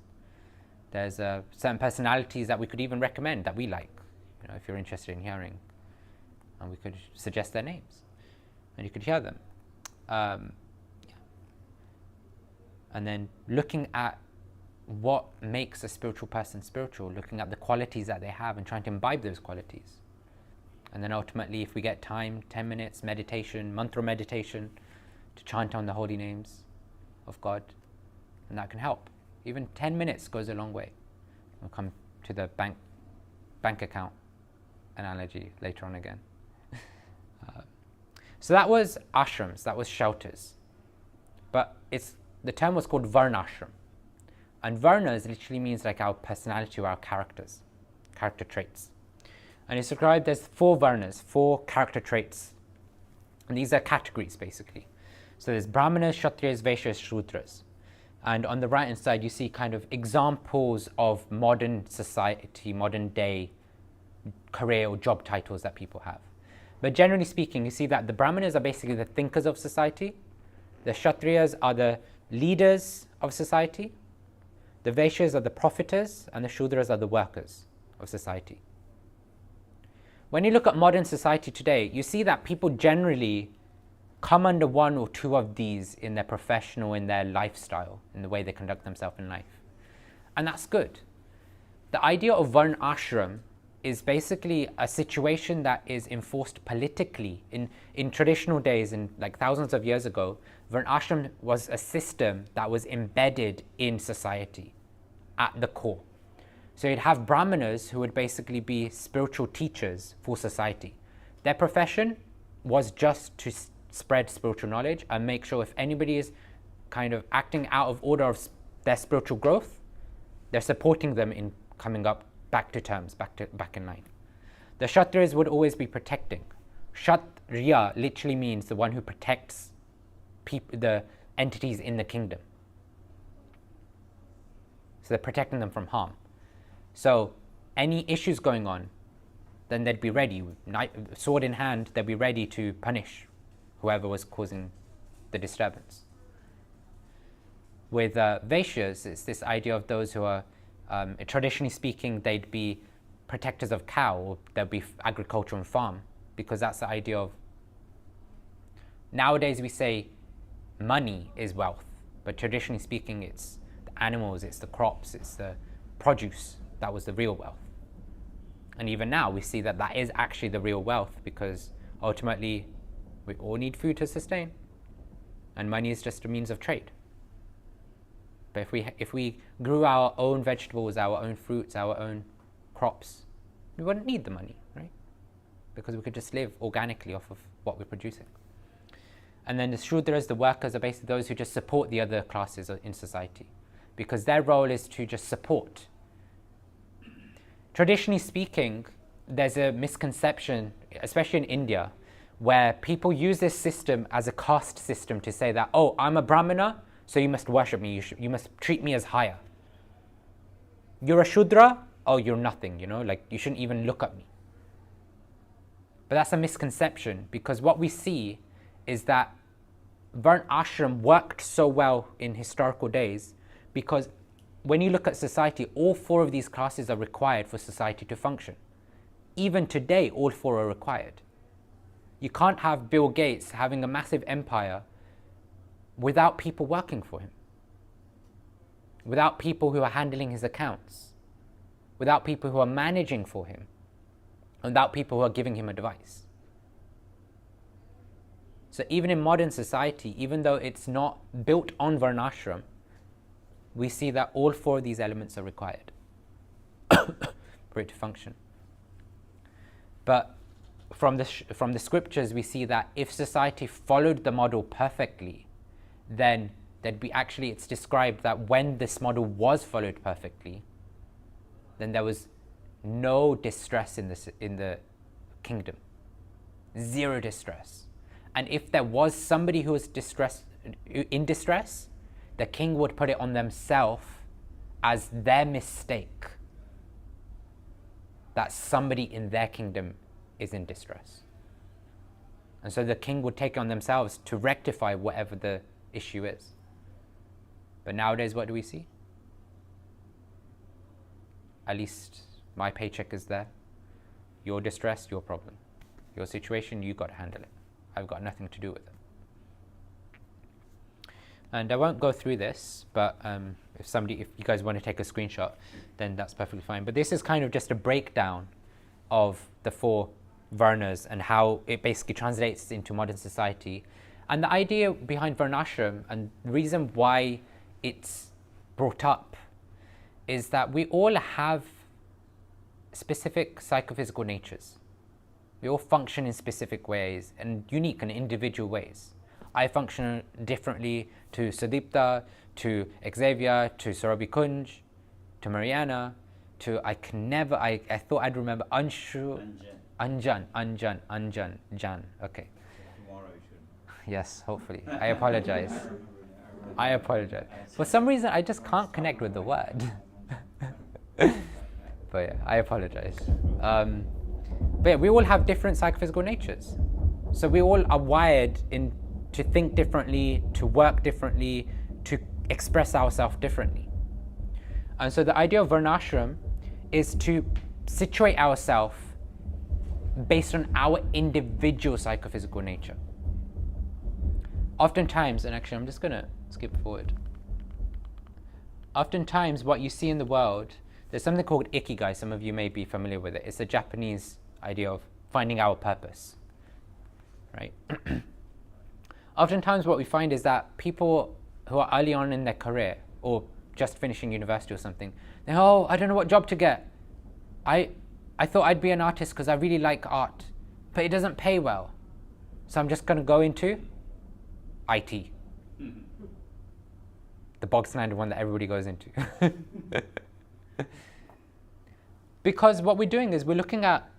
There's certain personalities that we could even recommend that we like, if you're interested in hearing. And we could suggest their names. And you could hear them. And then looking at what makes a spiritual person spiritual, looking at the qualities that they have and trying to imbibe those qualities. And then ultimately, if we get time, 10 minutes meditation, mantra meditation, to chant on the holy names of God, and that can help. Even 10 minutes goes a long way. We'll come to the bank account analogy later on again. So that was ashrams, that was shelters. But the term was called varnashram. And varnas literally means like our personality or our character traits. And it's described as 4 varnas, 4 character traits. And these are categories basically. So there's brahmanas, kshatriyas, vaishyas, shudras. And on the right hand side you see kind of examples of modern society, modern day career or job titles that people have. But generally speaking, you see that the brahmanas are basically the thinkers of society, the kshatriyas are the leaders of society, the vaishyas are the profiters, and the shudras are the workers of society. When you look at modern society today, you see that people generally come under 1 or 2 of these in their professional, in their lifestyle, in the way they conduct themselves in life. And that's good. The idea of varn ashram is basically a situation that is enforced politically. In traditional days, in like thousands of years ago, varn ashram was a system that was embedded in society at the core. So you'd have brahmanas who would basically be spiritual teachers for society. Their profession was just to spread spiritual knowledge and make sure if anybody is kind of acting out of order of their spiritual growth, they're supporting them in coming up back to terms, back in line. The kshatriyas would always be protecting. Kshatriya literally means the one who protects the entities in the kingdom. So they're protecting them from harm. So any issues going on, then they'd be ready, sword in hand, they'd be ready to punish whoever was causing the disturbance. With vaishyas, it's this idea of those who are, traditionally speaking, they'd be protectors of cow, or there'd be agriculture and farm, because that's the idea of, nowadays we say money is wealth, but traditionally speaking it's the animals, it's the crops, it's the produce that was the real wealth. And even now we see that that is actually the real wealth, because ultimately we all need food to sustain, and money is just a means of trade. But if we grew our own vegetables, our own fruits, our own crops, we wouldn't need the money, right? Because we could just live organically off of what we're producing. And then the Shudras, the workers, are basically those who just support the other classes in society, because their role is to just support. Traditionally speaking, there's a misconception, especially in India, where people use this system as a caste system to say that, oh, I'm a Brahmana, so you must worship me, you must treat me as higher. You're a Shudra, oh, you're nothing, like you shouldn't even look at me. But that's a misconception, because what we see is that Varna ashram worked so well in historical days because when you look at society, all four of these classes are required for society to function. Even today, all four are required. You can't have Bill Gates having a massive empire without people working for him, without people who are handling his accounts, without people who are managing for him, without people who are giving him advice. So even in modern society, even though it's not built on Varnashram, we see that all four of these elements are required for it to function. But from the scriptures, we see that if society followed the model perfectly, then it's described that when this model was followed perfectly, then there was no distress in the kingdom. Zero distress. And if there was somebody who was in distress, the king would put it on themselves as their mistake that somebody in their kingdom is in distress. And so the king would take it on themselves to rectify whatever the issue is. But nowadays, what do we see? At least my paycheck is there. You're distressed, your problem. Your situation, you got to handle it. I've got nothing to do with it. And I won't go through this, but if you guys want to take a screenshot, then that's perfectly fine. But this is kind of just a breakdown of the four Varnas and how it basically translates into modern society. And the idea behind Varnashram and the reason why it's brought up is that we all have specific psychophysical natures. We all function in specific ways and unique and individual ways. I function differently to Sudipta, to Xavier, to Saurabhi Kunj, to Mariana, to I thought I'd remember Anshu, Anjan. Jan. Okay. Tomorrow you should. Yes, hopefully. I apologize. For some reason, I just can't connect with the word. But yeah, I apologize. But yeah, we all have different psychophysical natures. So we all are wired to think differently, to work differently, to express ourselves differently. And so the idea of Varnashram is to situate ourselves based on our individual psychophysical nature. Oftentimes, and actually I'm just going to skip forward. Oftentimes what you see in the world, there's something called Ikigai. Some of you may be familiar with it. It's a Japanese idea of finding our purpose, right? Oftentimes what we find is that people who are early on in their career or just finishing university or something, they I don't know what job to get. I thought I'd be an artist because I really like art, but it doesn't pay well. So I'm just going to go into IT. The bog standard one that everybody goes into. Because what we're doing is we're looking at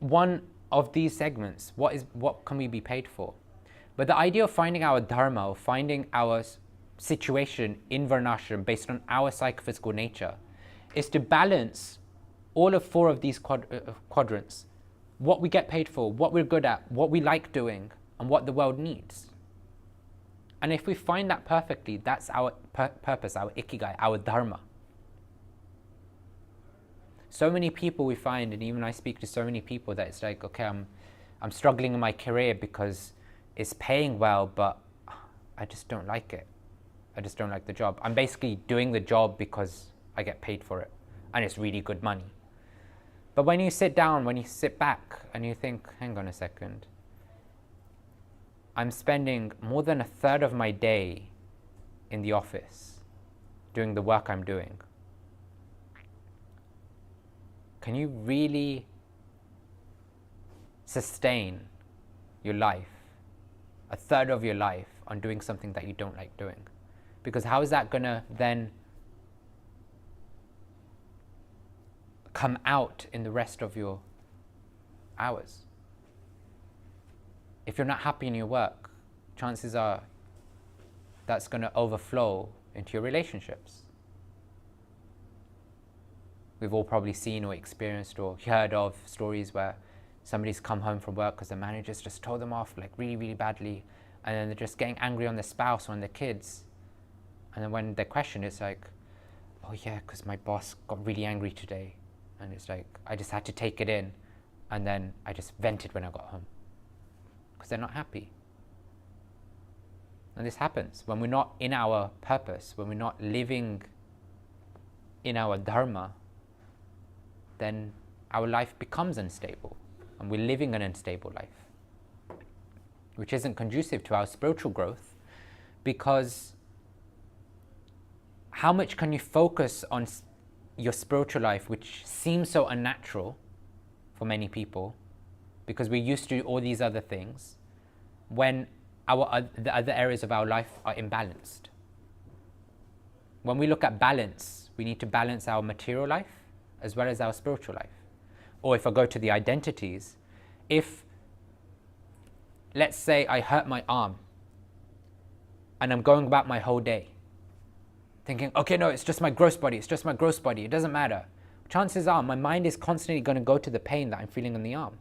one of these segments. What can we be paid for? But the idea of finding our dharma, or finding our situation in Varnashram based on our psychophysical nature, is to balance all of four of these quadrants. What we get paid for, what we're good at, what we like doing, and what the world needs. And if we find that perfectly, that's our purpose, our ikigai, our dharma. So many people we find, and even I speak to so many people, that it's like, okay, I'm struggling in my career because it's paying well, but I just don't like it. I just don't like the job. I'm basically doing the job because I get paid for it, and it's really good money. But when you sit back and you think, hang on a second, I'm spending more than a third of my day in the office doing the work I'm doing. Can you really sustain your life a third of your life on doing something that you don't like doing? Because how is that going to then come out in the rest of your hours? If you're not happy in your work, chances are that's going to overflow into your relationships. We've all probably seen or experienced or heard of stories where somebody's come home from work because the manager's just told them off like really, really badly, and then they're just getting angry on their spouse or on their kids. And then when they're questioned, it's like, oh yeah, because my boss got really angry today. And it's like, I just had to take it in, and then I just vented when I got home. Because they're not happy. And this happens when we're not in our purpose, when we're not living in our dharma, then our life becomes unstable, and we're living an unstable life, which isn't conducive to our spiritual growth. Because how much can you focus on your spiritual life, which seems so unnatural for many people, because we're used to all these other things, when the other areas of our life are imbalanced? When we look at balance, we need to balance our material life as well as our spiritual life. Or if I go to the identities, if, let's say I hurt my arm and I'm going about my whole day thinking, okay, no, it's just my gross body, it doesn't matter. Chances are my mind is constantly going to go to the pain that I'm feeling in the arm,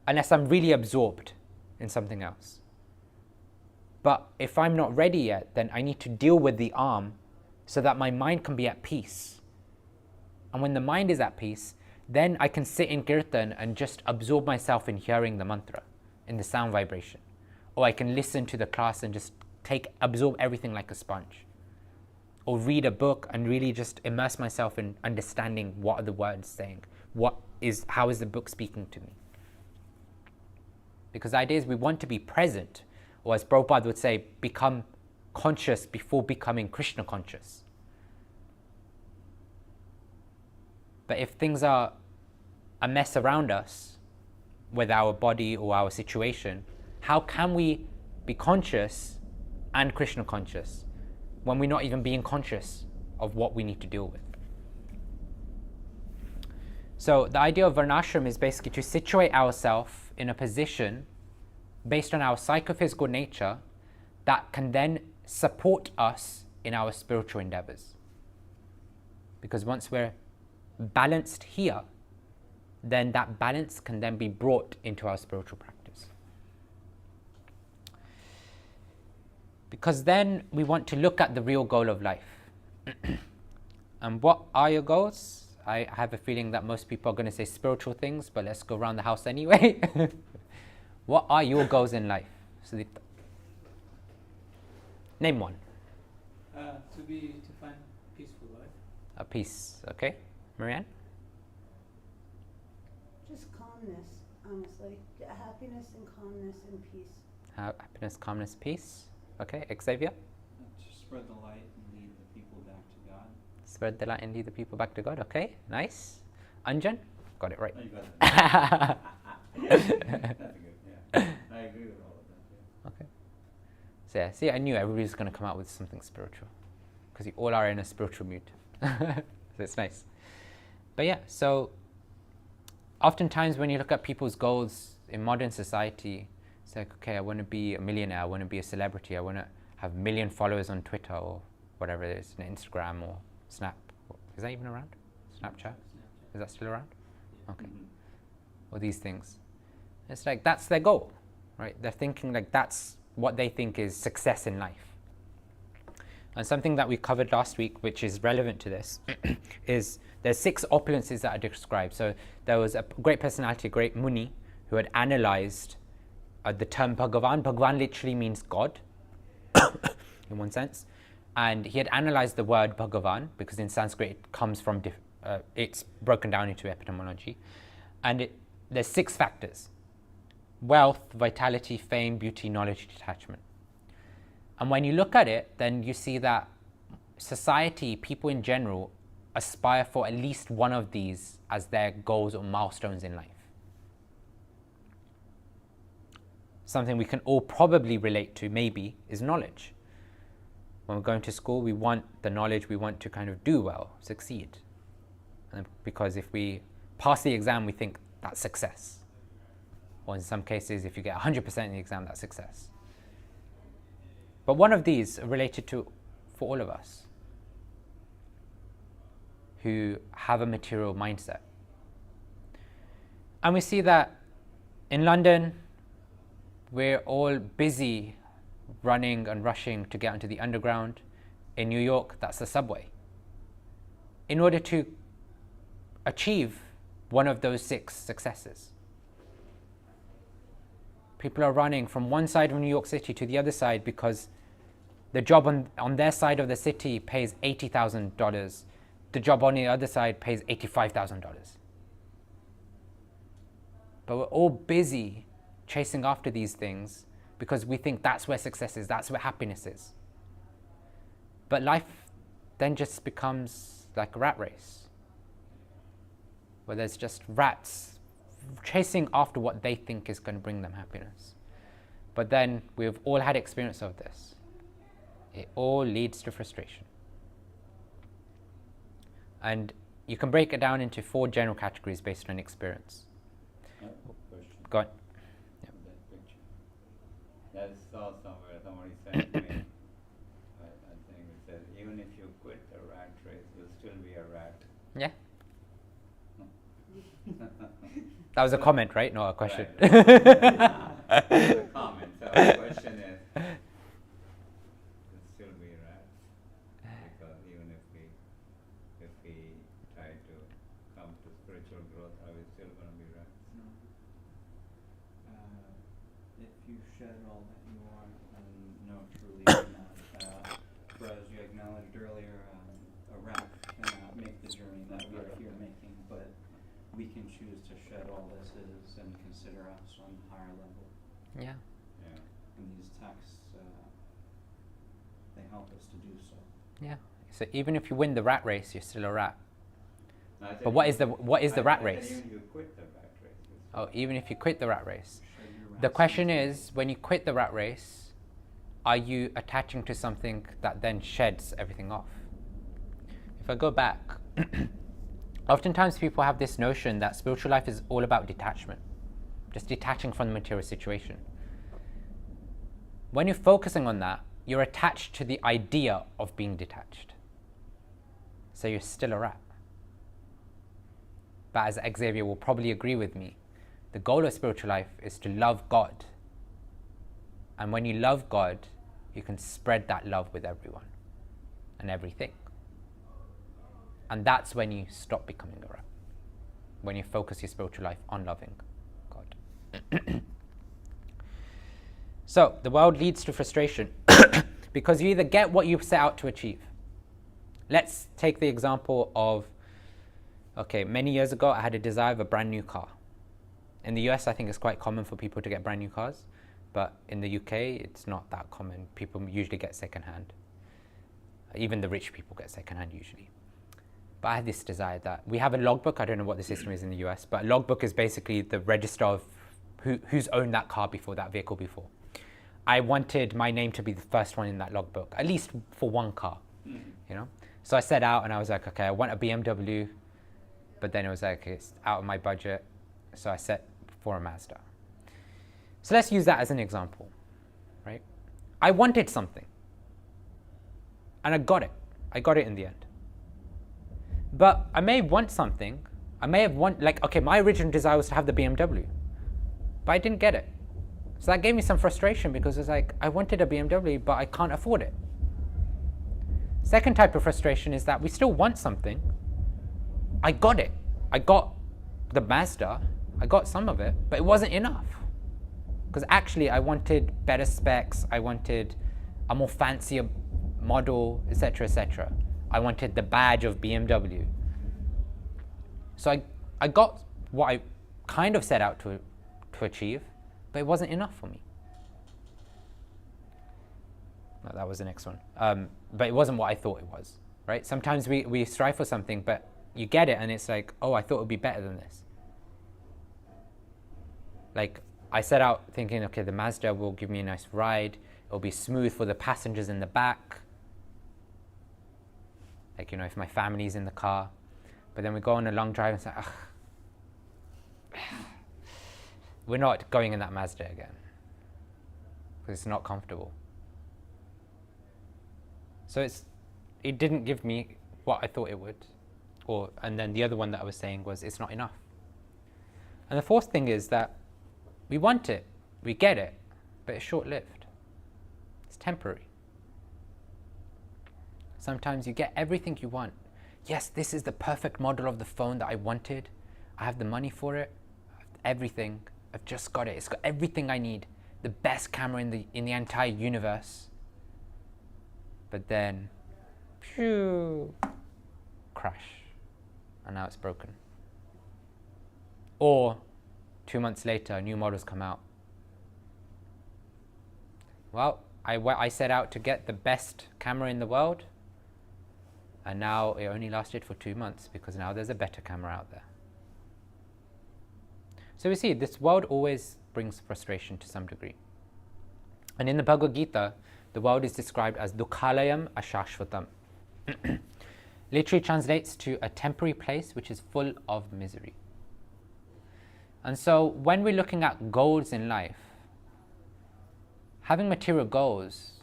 unless I'm really absorbed in something else. But if I'm not ready yet, then I need to deal with the arm so that my mind can be at peace. And when the mind is at peace, then I can sit in kirtan and just absorb myself in hearing the mantra, in the sound vibration. Or I can listen to the class and just absorb everything like a sponge. Or read a book and really just immerse myself in understanding what are the words saying, how is the book speaking to me. Because the idea is we want to be present, or as Prabhupada would say, become conscious before becoming Krishna conscious. But if things are a mess around us with our body or our situation, how can we be conscious and Krishna conscious when we're not even being conscious of what we need to deal with? So the idea of varnashram is basically to situate ourselves in a position based on our psychophysical nature that can then support us in our spiritual endeavors. Because once we're balanced here, then that balance can then be brought into our spiritual practice. Because then we want to look at the real goal of life. And what are your goals? I have a feeling that most people are going to say spiritual things, but let's go around the house anyway. What are your goals in life? Sudipta? Name one. To find peaceful life. A peace, okay. Marianne? Just calmness, honestly. Happiness and calmness and peace. Happiness, calmness, peace. Okay, Xavier? To spread the light and lead the people back to God. Spread the light and lead the people back to God. Okay, nice. Anjan? Got it right. Oh, you got it. That's good, yeah. I agree with all of that, yeah. Okay. So yeah, see, I knew everybody's going to come out with something spiritual, because you all are in a spiritual mood. So it's nice. But yeah, so oftentimes when you look at people's goals in modern society, it's like, okay, I want to be a millionaire, I want to be a celebrity, I want to have 1 million followers on Twitter or whatever it is, Instagram or Snap. Is that even around? Snapchat? Is that still around? Okay. Or these things. It's like that's their goal, right? They're thinking like that's what they think is success in life. And something that we covered last week, which is relevant to this, is there's 6 opulences that are described. So there was a great personality, a great Muni, who had analyzed the term Bhagavan. Bhagavan literally means God, in one sense. And he had analyzed the word Bhagavan, because in Sanskrit it comes from, it's broken down into etymology. And there's 6 factors: wealth, vitality, fame, beauty, knowledge, detachment. And when you look at it, then you see that society, people in general, aspire for at least one of these as their goals or milestones in life. something we can all probably relate to, maybe, is knowledge. When we're going to school, we want the knowledge, we want to kind of do well, succeed. And because if we pass the exam, we think that's success. Or in some cases, if you get 100% in the exam, that's success. But one of these are related to, for all of us, who have a material mindset. And we see that in London, we're all busy running and rushing to get onto the underground. In New York, that's the subway. In order to achieve one of those 6 successes. People are running from one side of New York City to the other side because the job on their side of the city pays $80,000. The job on the other side pays $85,000. But we're all busy chasing after these things because we think that's where success is, that's where happiness is. But life then just becomes like a rat race, where there's just rats chasing after what they think is going to bring them happiness. But then we've all had experience of this. It all leads to frustration. And you can break it down into 4 general categories based on experience. Question. Go on. That picture. That I saw somewhere, somebody sent me. I think it said, even if you quit the rat race, you'll still be a rat. Yeah. That was a comment, right? Not a question. Right. It's a comment. So the question is, you'll still be rats, because even if we try to come to spiritual growth, are we still going to be rats? No. If you shed all that you are, no, truly you're not. For as you acknowledged earlier, a rat cannot make the journey that we are here making, but we can choose to shed all this is and consider us on a higher level. Yeah. Yeah. And these texts, they help us to do so. Yeah. So even if you win the rat race, you're still a rat. No, I said But what even- is the I rat said race? even if you quit the rat race, you'll still Oh, even if you quit the rat race. Shed your The rats question and is, when you quit the rat race, are you attaching to something that then sheds everything off? If I go back, oftentimes people have this notion that spiritual life is all about detachment, just detaching from the material situation. When you're focusing on that, you're attached to the idea of being detached. So you're still a rat. But as Xavier will probably agree with me, the goal of spiritual life is to love God. And when you love God, you can spread that love with everyone and everything. And that's when you stop becoming a rat. When you focus your spiritual life on loving God. So, the world leads to frustration because you either get what you set out to achieve. Let's take the example of, okay, many years ago I had a desire of a brand new car. In the US, I think it's quite common for people to get brand new cars, but in the UK, it's not that common. People usually get secondhand. Even the rich people get secondhand usually. But I had this desire that we have a logbook. I don't know what the system is in the US, but a logbook is basically the register of who's owned that car before, that vehicle before. I wanted my name to be the first one in that logbook, at least for one car, you know? So I set out and I was like, okay, I want a BMW, but then it was like, it's out of my budget. So I set for a Mazda. So let's use that as an example, right? I wanted something and I got it. I got it in the end. But I may want something. I may have okay, my original desire was to have the BMW, but I didn't get it. So that gave me some frustration because it's like, I wanted a BMW, but I can't afford it. Second type of frustration is that we still want something. I got it. I got the Mazda. I got some of it, but it wasn't enough. Because actually I wanted better specs. I wanted a more fancier model, etc., etc. I wanted the badge of BMW. So I got what I kind of set out to achieve, but it wasn't enough for me. No, that was the next one. But it wasn't what I thought it was, right? Sometimes we strive for something, but you get it and it's like, oh, I thought it would be better than this. Like, I set out thinking, okay, the Mazda will give me a nice ride. It'll be smooth for the passengers in the back. Like, you know, if my family's in the car. But then we go on a long drive and say, ugh, we're not going in that Mazda again. Because it's not comfortable. So it didn't give me what I thought it would. And then the other one that I was saying was, it's not enough. And the fourth thing is that we want it, we get it, but it's short-lived. It's temporary. Sometimes you get everything you want. Yes, this is the perfect model of the phone that I wanted. I have the money for it, I have everything. I've just got it. It's got everything I need. The best camera in the entire universe. But then, phew, crash. And now it's broken. Or 2 months later, new models come out. Well, I set out to get the best camera in the world, and now it only lasted for 2 months because now there's a better camera out there. So we see this world always brings frustration to some degree. And in the Bhagavad Gita, the world is described as dukhalayam ashashvatam. Literally translates to a temporary place which is full of misery. And so when we're looking at goals in life, having material goals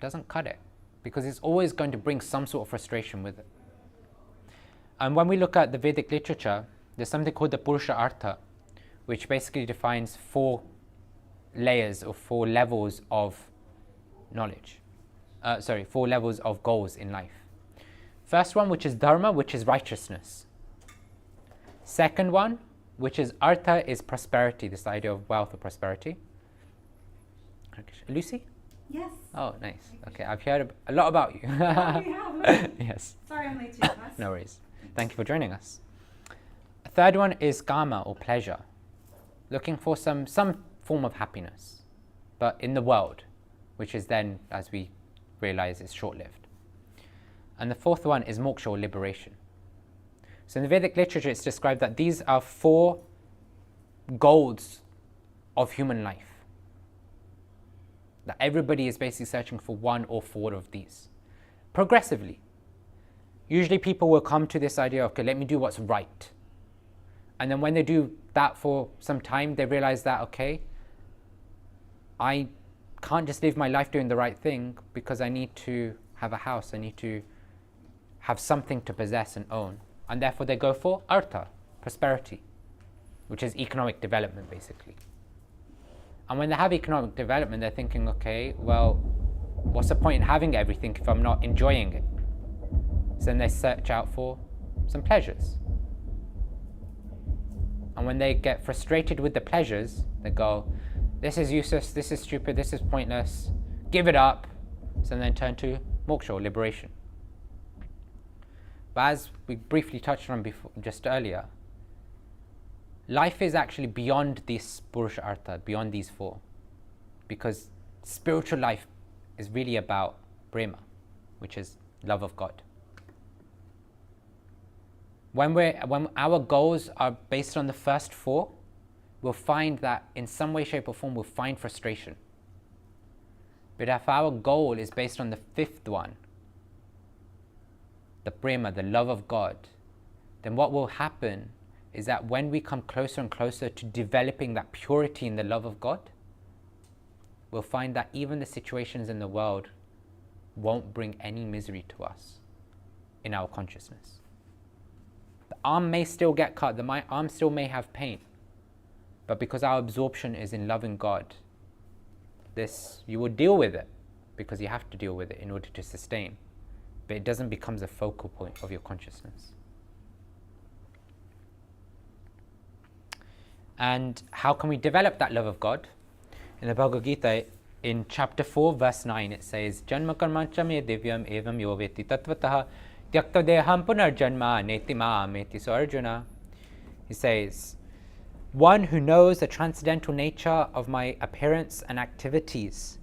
doesn't cut it, because it's always going to bring some sort of frustration with it. And when we look at the Vedic literature, there's something called the Purusha Artha, which basically defines 4 layers or 4 levels of knowledge. 4 levels of goals in life. First one, which is dharma, which is righteousness. Second one, which is artha, is prosperity, this idea of wealth or prosperity. Lucy? Yes. Oh, nice. Okay, I've heard a lot about you. Oh, you have? Yes. Sorry I'm late to class. No worries. Thank you for joining us. A third one is kama, or pleasure. Looking for some form of happiness, but in the world, which is then, as we realize, is short-lived. And the fourth one is moksha, or liberation. So in the Vedic literature, it's described that these are 4 goals of human life. That everybody is basically searching for 1 or 4 of these, progressively. Usually people will come to this idea of, okay, let me do what's right. And then when they do that for some time, they realize that, okay, I can't just live my life doing the right thing, because I need to have a house, I need to have something to possess and own. And therefore they go for artha, prosperity, which is economic development basically. And when they have economic development, they're thinking, okay, well, what's the point in having everything if I'm not enjoying it? So then they search out for some pleasures. And when they get frustrated with the pleasures, they go, this is useless, this is stupid, this is pointless, give it up. So then turn to moksha, or liberation. But as we briefly touched on just earlier, life is actually beyond this Purusha Artha, beyond these 4. Because spiritual life is really about prema, which is love of God. When our goals are based on the first 4, we'll find that in some way, shape or form we'll find frustration. But if our goal is based on the 5th one, the prema, the love of God, then what will happen is that when we come closer and closer to developing that purity in the love of God, we'll find that even the situations in the world won't bring any misery to us in our consciousness. The arm may still get cut, the arm still may have pain, but because our absorption is in loving God, you will deal with it, because you have to deal with it in order to sustain. But it doesn't become the focal point of your consciousness. And how can we develop that love of God? In the Bhagavad Gita, in chapter 4, verse 9, it says, Janma karmancha me divyam evam yo veti tattvataha tyakta deham punarjanma neti ma'ameti. So Arjuna, he says, one who knows the transcendental nature of my appearance and activities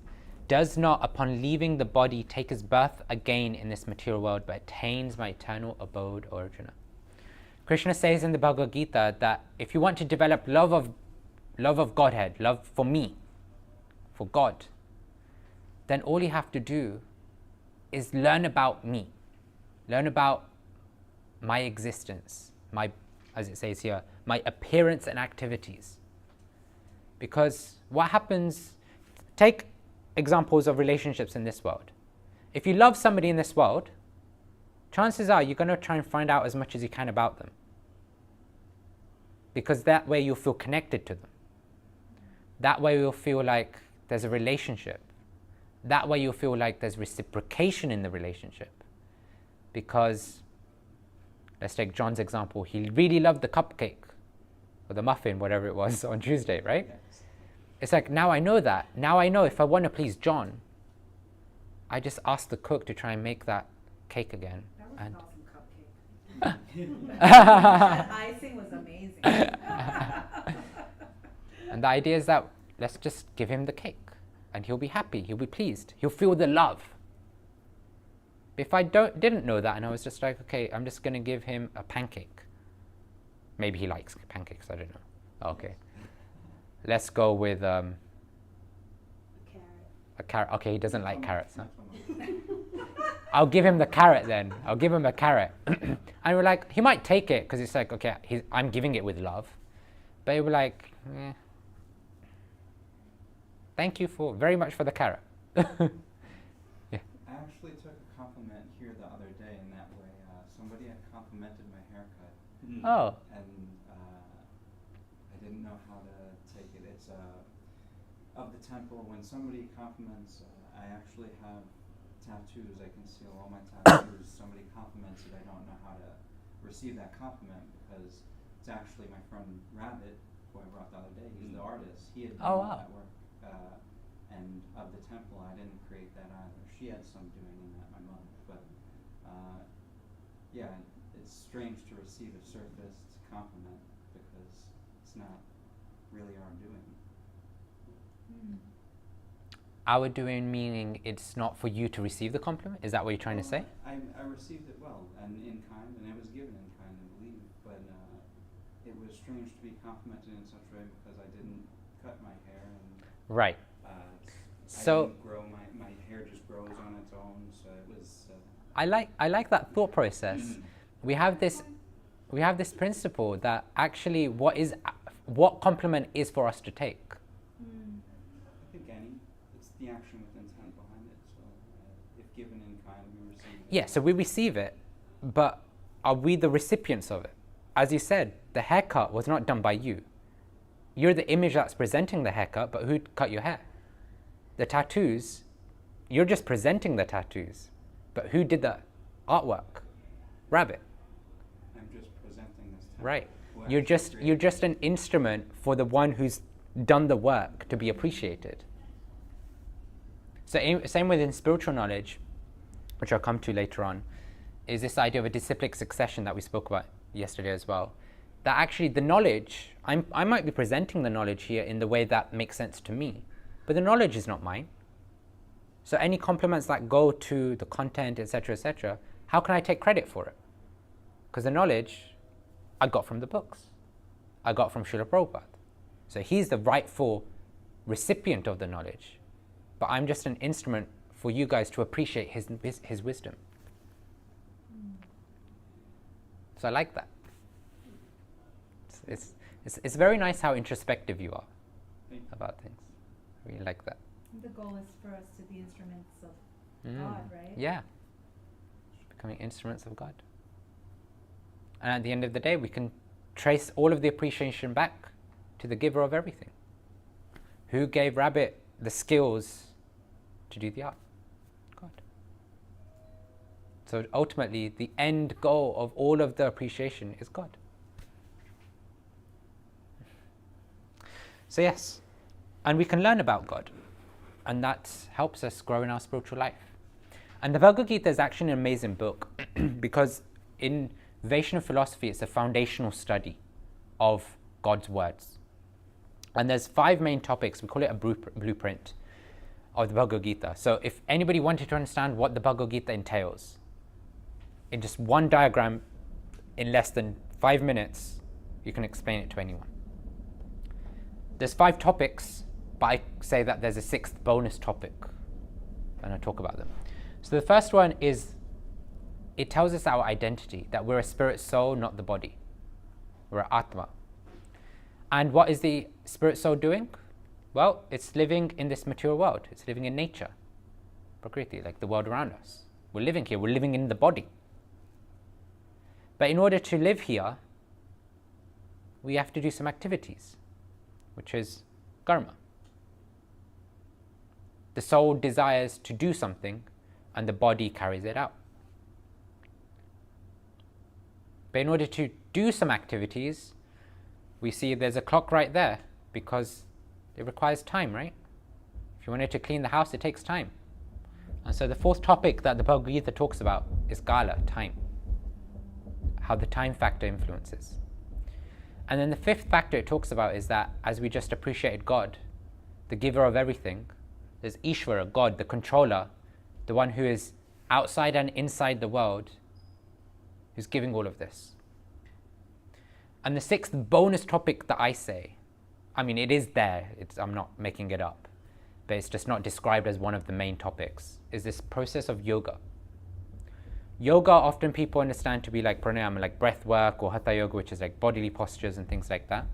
does not, upon leaving the body, take his birth again in this material world, but attains my eternal abode, O Arjuna. Krishna says in the Bhagavad Gita that if you want to develop love of love of Godhead, love for me, for God, then all you have to do is learn about me, learn about my existence, my, as it says here, my appearance and activities. Because what happens, take examples of relationships in this world. If you love somebody in this world, chances are you're going to try and find out as much as you can about them. Because that way you'll feel connected to them. That way you'll feel like there's a relationship. That way you'll feel like there's reciprocation in the relationship. Because, let's take John's example, he really loved the cupcake, or the muffin, whatever it was, on Tuesday, right? Yes. It's like, now I know that. Now I know if I want to please John, I just ask the cook to try and make that cake again. That was And an awesome cupcake. That icing was amazing. And the idea is that let's just give him the cake and he'll be happy, he'll be pleased, he'll feel the love. If I didn't know that and I was just like, okay, I'm just going to give him a pancake. Maybe he likes pancakes, I don't know. Okay. Let's go with Carrot. a carrot. Okay, he doesn't like carrots. Huh? I'll give him the carrot then. I'll give him a carrot. And we're like, he might take it because it's like, okay, I'm giving it with love. But he'll be like, thank you very much for the carrot. I actually took a compliment here the other day in that way. Somebody had complimented my haircut. Oh. And I didn't know how to take it. It's of the temple. When somebody compliments, I actually have tattoos. I conceal all my tattoos. Somebody compliments it. I don't know how to receive that compliment because it's actually my friend Rabbit, who I brought the other day. He's the artist. He had done Oh, all wow. that work. And of the temple, I didn't create that either. She had some doing in that, my mother. But yeah, it's strange to receive a surface compliment because it's not really our doing. Our doing meaning it's not for you to receive the compliment? Is that what you're trying to say? I received it well and in kind, and it was given in kind, I believe. But it was strange to be complimented in such a way because I didn't cut my hair and Right. I didn't grow my hair just grows on its own. So it was. I like that thought process. We have this principle that actually what compliment is for us to take. I think it's the action with intent behind it. So if given in kind, we receive it. Yeah, so we receive it, but are we the recipients of it? As you said, the haircut was not done by you. You're the image that's presenting the haircut, but who cut your hair? The tattoos, you're just presenting the tattoos, but who did the artwork? Rabbit. I'm just presenting this. Temple. Right. Who You're actually just an instrument for the one who's done the work to be appreciated. So same within spiritual knowledge, which I'll come to later on, is this idea of a disciplic succession that we spoke about yesterday as well. That actually the knowledge, I might be presenting the knowledge here in the way that makes sense to me, but the knowledge is not mine. So any compliments that go to the content, etc., how can I take credit for it? Because the knowledge I got from the books. I got from Srila Prabhupada. So he's the rightful recipient of the knowledge, but I'm just an instrument for you guys to appreciate his wisdom. So I like that. It's very nice how introspective you are about things. I really like that. The goal is for us to be instruments of God, right? Yeah. Becoming instruments of God. And at the end of the day, we can trace all of the appreciation back to the giver of everything. Who gave Rabbit the skills to do the art? God. So ultimately, the end goal of all of the appreciation is God. So yes, and we can learn about God, and that helps us grow in our spiritual life. And the Bhagavad Gita is actually an amazing book because in Vaishnava philosophy, it's a foundational study of God's words. And there's 5 main topics, we call it a blueprint of the Bhagavad Gita. So if anybody wanted to understand what the Bhagavad Gita entails, in just one diagram, in less than 5 minutes, you can explain it to anyone. there's 5 topics, but I say that there's a 6th bonus topic, and I'll talk about them. So the first one is, it tells us our identity, that we're a spirit soul, not the body. We're an Atma. And what is the spirit soul doing? Well, it's living in this material world. It's living in nature, Prakriti, like the world around us. We're living here. We're living in the body. But in order to live here, we have to do some activities, which is karma. The soul desires to do something, and the body carries it out. But in order to do some activities, we see there's a clock right there, because it requires time, right? If you wanted to clean the house, it takes time. And so the 4th topic that the Bhagavad Gita talks about is kala, time. How the time factor influences. And then the 5th factor it talks about is that as we just appreciated God, the giver of everything, there's Ishvara, God, the controller, the one who is outside and inside the world, who's giving all of this. And the 6th bonus topic that I say, I mean, it is there, I'm not making it up, but it's just not described as one of the main topics, is this process of yoga. Yoga, often people understand to be like pranayama, like breath work, or hatha yoga, which is like bodily postures and things like that.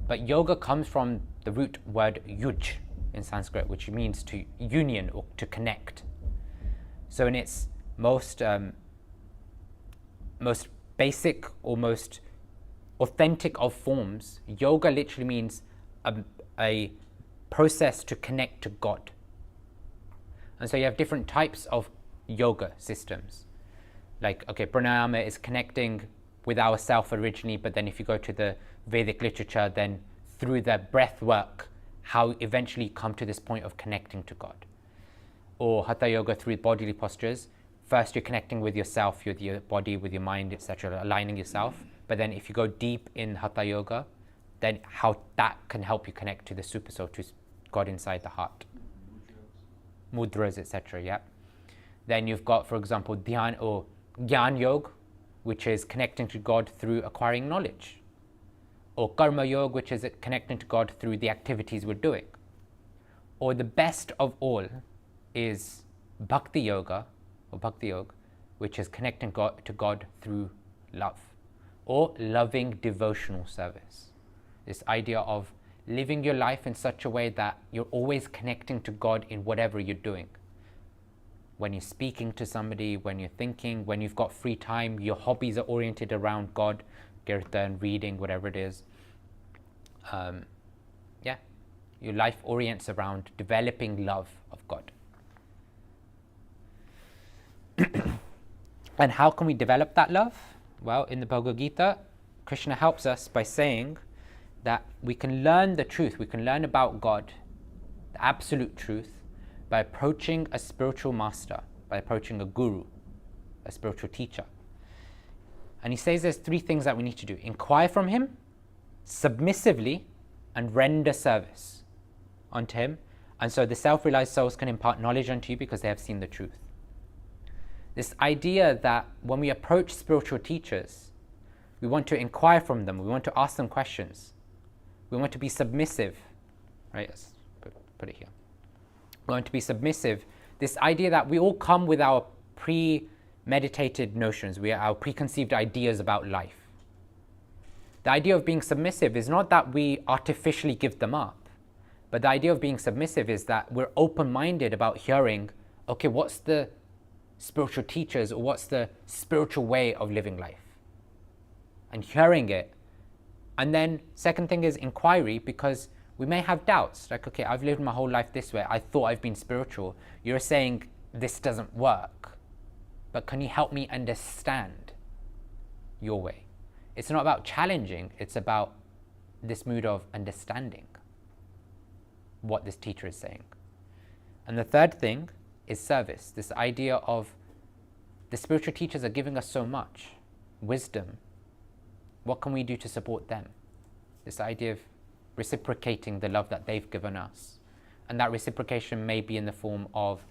But yoga comes from the root word yuj in Sanskrit, which means to union or to connect. So in its most basic or most authentic of forms, yoga literally means a process to connect to God. And so you have different types of yoga systems. Like, okay, pranayama is connecting with ourself originally, but then if you go to the Vedic literature, then through the breath work, how eventually come to this point of connecting to God. Or hatha yoga through bodily postures. First you're connecting with yourself, with your body, with your mind, etc., aligning yourself. But then if you go deep in hatha yoga, then how that can help you connect to the super soul, to God inside the heart. Mudras, etc., yeah. Then you've got, for example, dhyan or gyan yoga, which is connecting to God through acquiring knowledge. Or karma yoga, which is connecting to God through the activities we're doing. Or the best of all is bhakti yoga, or bhakti yoga, which is connecting to God through love, or loving devotional service. This idea of living your life in such a way that you're always connecting to God in whatever you're doing. When you're speaking to somebody, when you're thinking, when you've got free time, your hobbies are oriented around God, kirtan, reading, whatever it is. Your life orients around developing love of God. And how can we develop that love? Well, in the Bhagavad Gita, Krishna helps us by saying that we can learn the truth, we can learn about God, the absolute truth, by approaching a spiritual master, by approaching a guru, a spiritual teacher. And he says there's 3 things that we need to do: inquire from him, submissively, and render service unto him. And so the self-realized souls can impart knowledge unto you because they have seen the truth. This idea that when we approach spiritual teachers, we want to inquire from them, we want to ask them questions, we want to be submissive, right? Let's put it here. We want to be submissive. This idea that we all come with our premeditated notions, our preconceived ideas about life. The idea of being submissive is not that we artificially give them up, but the idea of being submissive is that we're open-minded about hearing, okay, what's the spiritual teachers, or what's the spiritual way of living life, and hearing it. And then second thing is inquiry, because we may have doubts, like, okay, I've lived my whole life this way, I thought I've been spiritual. You're saying this doesn't work, but can you help me understand your way? It's not about challenging, it's about this mood of understanding what this teacher is saying. And the third thing is service, this idea of the spiritual teachers are giving us so much wisdom. What can we do to support them? This idea of reciprocating the love that they've given us. And that reciprocation may be in the form of,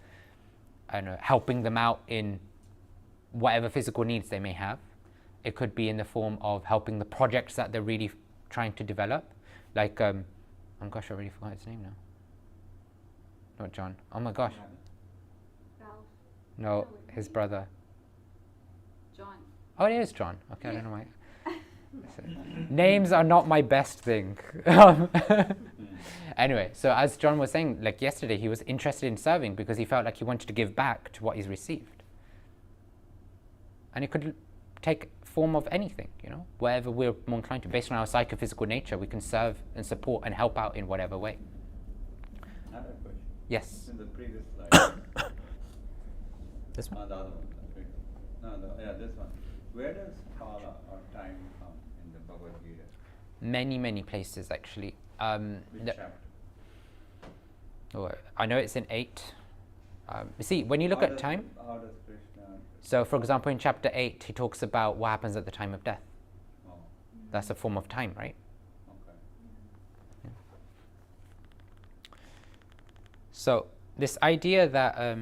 I don't know, helping them out in whatever physical needs they may have. It could be in the form of helping the projects that they're really trying to develop. Like Oh gosh, I already forgot his name now. Not John. Oh my gosh. Ralph, No, his brother. John. Oh, it is John. Okay, I don't know why. Names are not my best thing. Anyway, so as John was saying, like yesterday, he was interested in serving because he felt like he wanted to give back to what he's received. And it could take form of anything, you know, wherever we're more inclined to. Based on our psychophysical nature, we can serve and support and help out in whatever way. I have a question. Yes. In the previous slide. This one? The other one. This one. Where does kala or time come in the Bhagavad Gita? Many places actually. Which chapter? I know it's in 8. You see, when you look at time, How does Krishna? so for example, in chapter 8, he talks about what happens at the time of death. Oh, That's a form of time, right? okay. So this idea that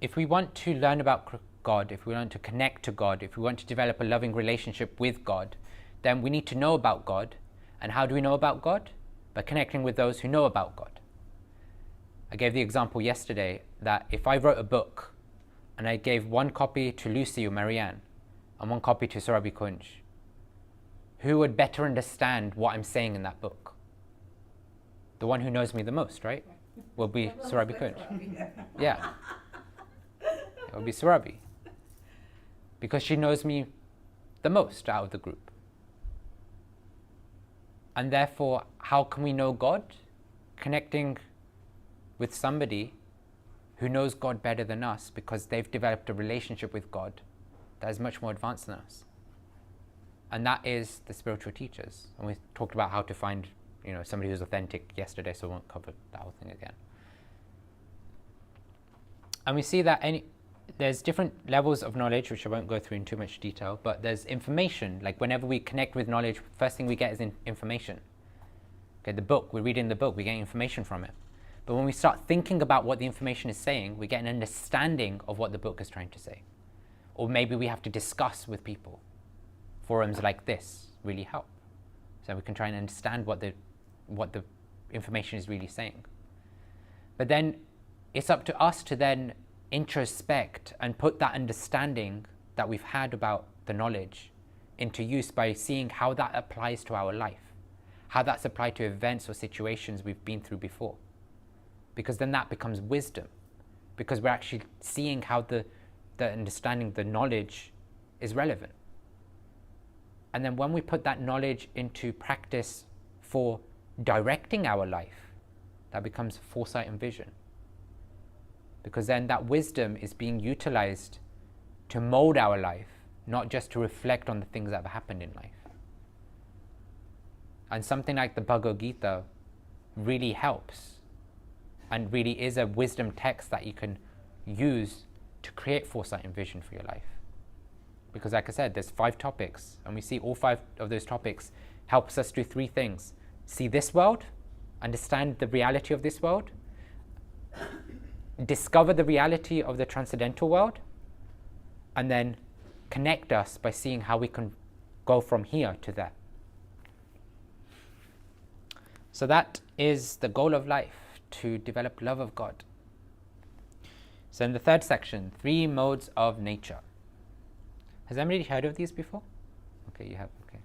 if we want to learn about God, if we want to connect to God, if we want to develop a loving relationship with God, then we need to know about God. And how do we know about God? By connecting with those who know about God. I gave the example yesterday that if I wrote a book and I gave one copy to Lucy or Marianne and one copy to Surabhi Kunj, who would better understand what I'm saying in that book? The one who knows me the most, right? Will be Surabhi Kunj. Yeah. It will be Surabhi. Because she knows me the most out of the group. And therefore, how can we know God? Connecting with somebody who knows God better than us because they've developed a relationship with God that is much more advanced than us. And that is the spiritual teachers. And we talked about how to find, somebody who's authentic yesterday, so I won't cover that whole thing again. And we see that there's different levels of knowledge, which I won't go through in too much detail, but there's information. Like whenever we connect with knowledge, first thing we get is information. Okay, the book, we're reading the book, we get information from it. But when we start thinking about what the information is saying, we get an understanding of what the book is trying to say. Or maybe we have to discuss with people. Forums like this really help. So we can try and understand what the information is really saying. But then it's up to us to then introspect and put that understanding that we've had about the knowledge into use by seeing how that applies to our life, how that's applied to events or situations we've been through before. Because then that becomes wisdom, because we're actually seeing how the understanding, the knowledge is relevant. And then when we put that knowledge into practice for directing our life, that becomes foresight and vision. Because then that wisdom is being utilized to mold our life, not just to reflect on the things that have happened in life. And something like the Bhagavad Gita really helps and really is a wisdom text that you can use to create foresight and vision for your life. Because like I said, there's 5 topics, and we see all 5 of those topics helps us do 3 things. See this world, understand the reality of this world, discover the reality of the transcendental world, and then connect us by seeing how we can go from here to there. So that is the goal of life, to develop love of God. So in the 3rd section, 3 modes of nature. Has anybody heard of these before? Okay, you have. Okay,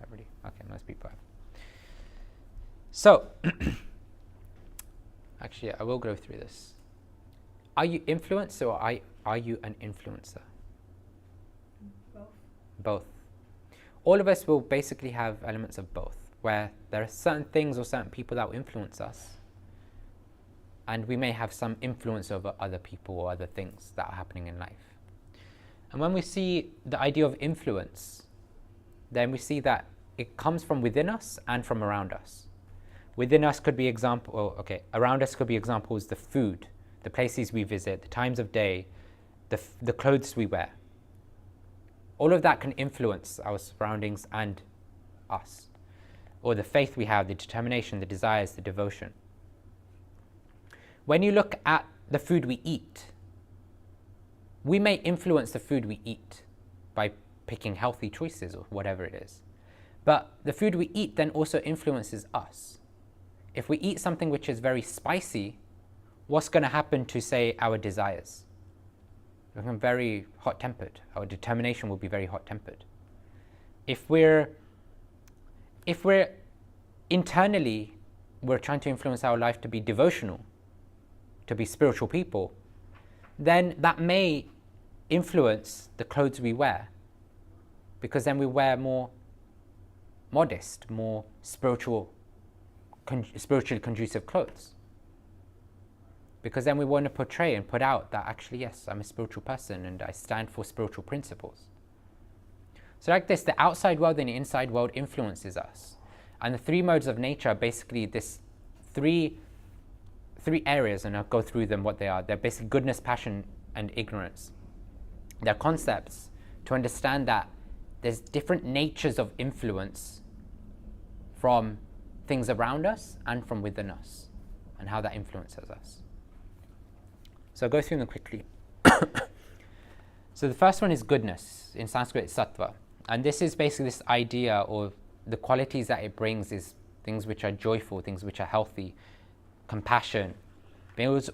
everybody. Okay, most people have. So, actually, I will go through this. Are you influenced or are you an influencer? Both. Both. All of us will basically have elements of both, where there are certain things or certain people that will influence us, and we may have some influence over other people or other things that are happening in life. And when we see the idea of influence, then we see that it comes from within us and from around us. Within us could be around us could be examples, the food, the places we visit, the times of day, the clothes we wear. All of that can influence our surroundings and us. Or the faith we have, the determination, the desires, the devotion. When you look at the food we eat, we may influence the food we eat by picking healthy choices or whatever it is. But the food we eat then also influences us. if we eat something which is very spicy, what's going to happen to, say, our desires? We'll become very hot-tempered. Our determination will be very hot-tempered. If we're internally, we're trying to influence our life to be devotional, to be spiritual people, then that may influence the clothes we wear, because then we wear more modest, more spiritually conducive clothes. Because then we want to portray and put out that actually, yes, I'm a spiritual person and I stand for spiritual principles. So like this, the outside world and the inside world influences us. And the three modes of nature are basically this three areas, and I'll go through them, what they are. They're basically goodness, passion, and ignorance. They're concepts to understand that there's different natures of influence from things around us and from within us, and how that influences us. So I'll go through them quickly. So the first one is goodness. In Sanskrit, it's sattva. And this is basically this idea, or the qualities that it brings is things which are joyful, things which are healthy, compassion,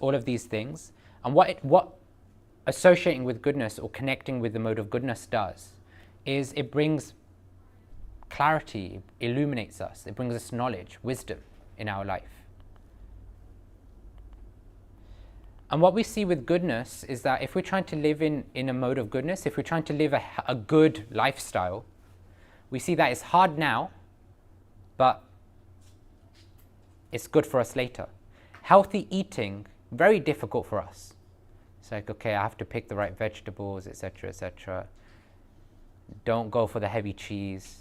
all of these things. And what associating with goodness or connecting with the mode of goodness does is it brings clarity, it illuminates us, it brings us knowledge, wisdom in our life. And what we see with goodness is that if we're trying to live in a mode of goodness, if we're trying to live a good lifestyle, we see that it's hard now, but it's good for us later. Healthy eating, very difficult for us. It's like, okay, I have to pick the right vegetables, etc., etc. Don't go for the heavy cheese.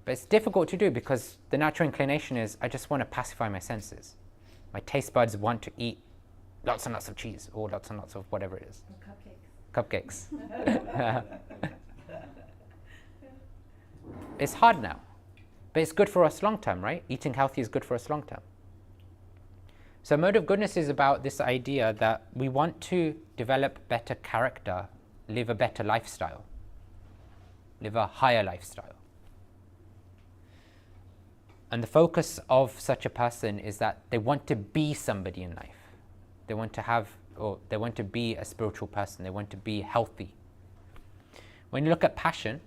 But it's difficult to do because the natural inclination is, I just want to pacify my senses. My taste buds want to eat lots and lots of cheese, or lots and lots of whatever it is. Cupcakes. It's hard now, but it's good for us long term, right? Eating healthy is good for us long term. So mode of goodness is about this idea that we want to develop better character, live a better lifestyle, live a higher lifestyle. And the focus of such a person is that they want to be somebody in life. They want to have, or they want to be a spiritual person. They want to be healthy. When you look at passion,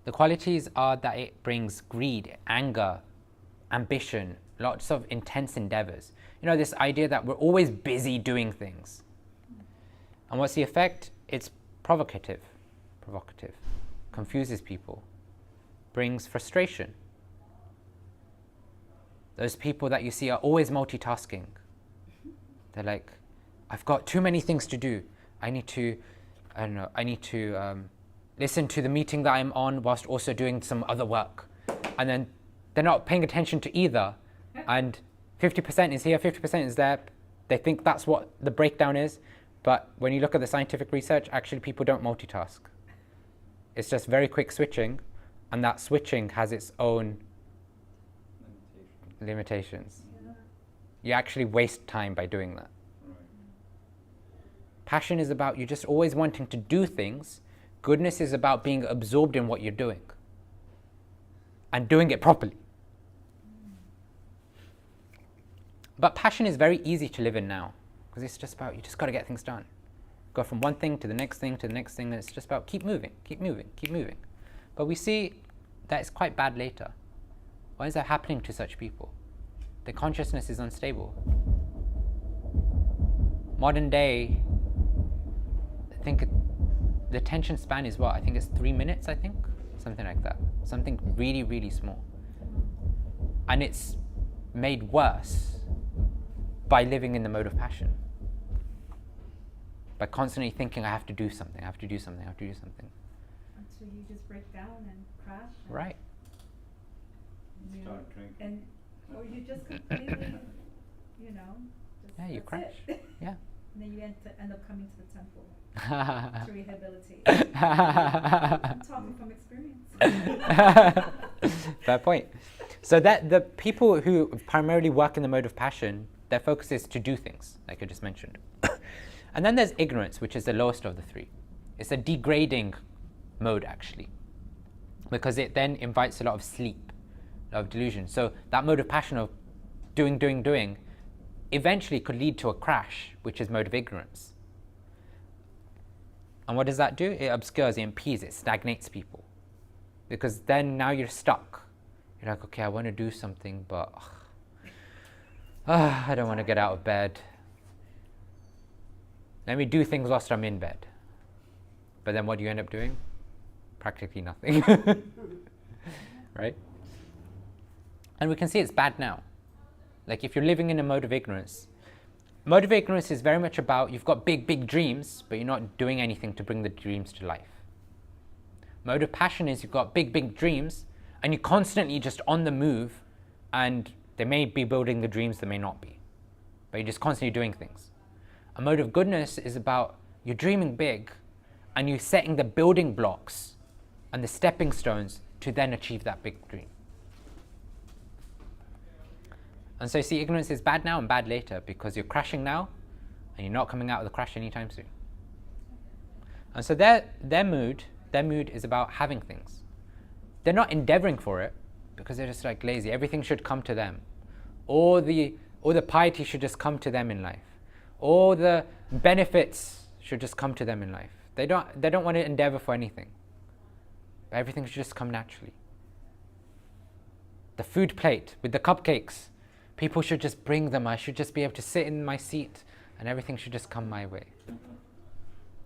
the qualities are that it brings greed, anger, ambition, lots of intense endeavors. You know, this idea that we're always busy doing things. And what's the effect? It's provocative, confuses people, brings frustration. Those people that you see are always multitasking. They're like, I've got too many things to do. I need to listen to the meeting that I'm on whilst also doing some other work. And then they're not paying attention to either. And 50% is here, 50% is there. They think that's what the breakdown is. But when you look at the scientific research, actually people don't multitask. It's just very quick switching. And that switching has its own limitations. Yeah. You actually waste time by doing that. Right. Passion is about you just always wanting to do things. Goodness is about being absorbed in what you're doing and doing it properly. But passion is very easy to live in now because it's just about, you just got to get things done. Go from one thing to the next thing to the next thing, and it's just about keep moving. But we see that it's quite bad later. Why is that happening to such people? Their consciousness is unstable. Modern day, I think the attention span is what? I think it's 3 minutes, something like that. Something really, really small. And it's made worse by living in the mode of passion. By constantly thinking, I have to do something. Until you just break down and crash. Right. You Start drinking. or you just completely, just Yeah, you that's crash. it. Yeah. And then you end up coming to the temple to rehabilitate. I'm talking from experience. Fair point. So that the people who primarily work in the mode of passion, their focus is to do things, like I just mentioned. And then there's ignorance, which is the lowest of the three. It's a degrading mode, actually, because it then invites a lot of sleep, a of delusion. So that mode of passion of doing, eventually could lead to a crash, which is mode of ignorance. And what does that do? It obscures, it impedes, it stagnates people. Because then now you're stuck. You're like, okay, I want to do something, but I don't want to get out of bed. Let me do things whilst I'm in bed. But then what do you end up doing? Practically nothing. Right? And we can see it's bad now. Like if you're living in a mode of ignorance is very much about you've got big dreams, but you're not doing anything to bring the dreams to life. Mode of passion is you've got big dreams, and you're constantly just on the move, and they may be building the dreams, they may not be. But you're just constantly doing things. A mode of goodness is about you're dreaming big, and you're setting the building blocks and the stepping stones to then achieve that big dream. And so see, ignorance is bad now and bad later, because you're crashing now and you're not coming out of the crash anytime soon. And so their mood is about having things. They're not endeavoring for it because they're just like lazy. Everything should come to them. Or the piety should just come to them in life. Or the benefits should just come to them in life. They don't want to endeavor for anything. But everything should just come naturally. The food plate with the cupcakes, people should just bring them. I should just be able to sit in my seat and everything should just come my way.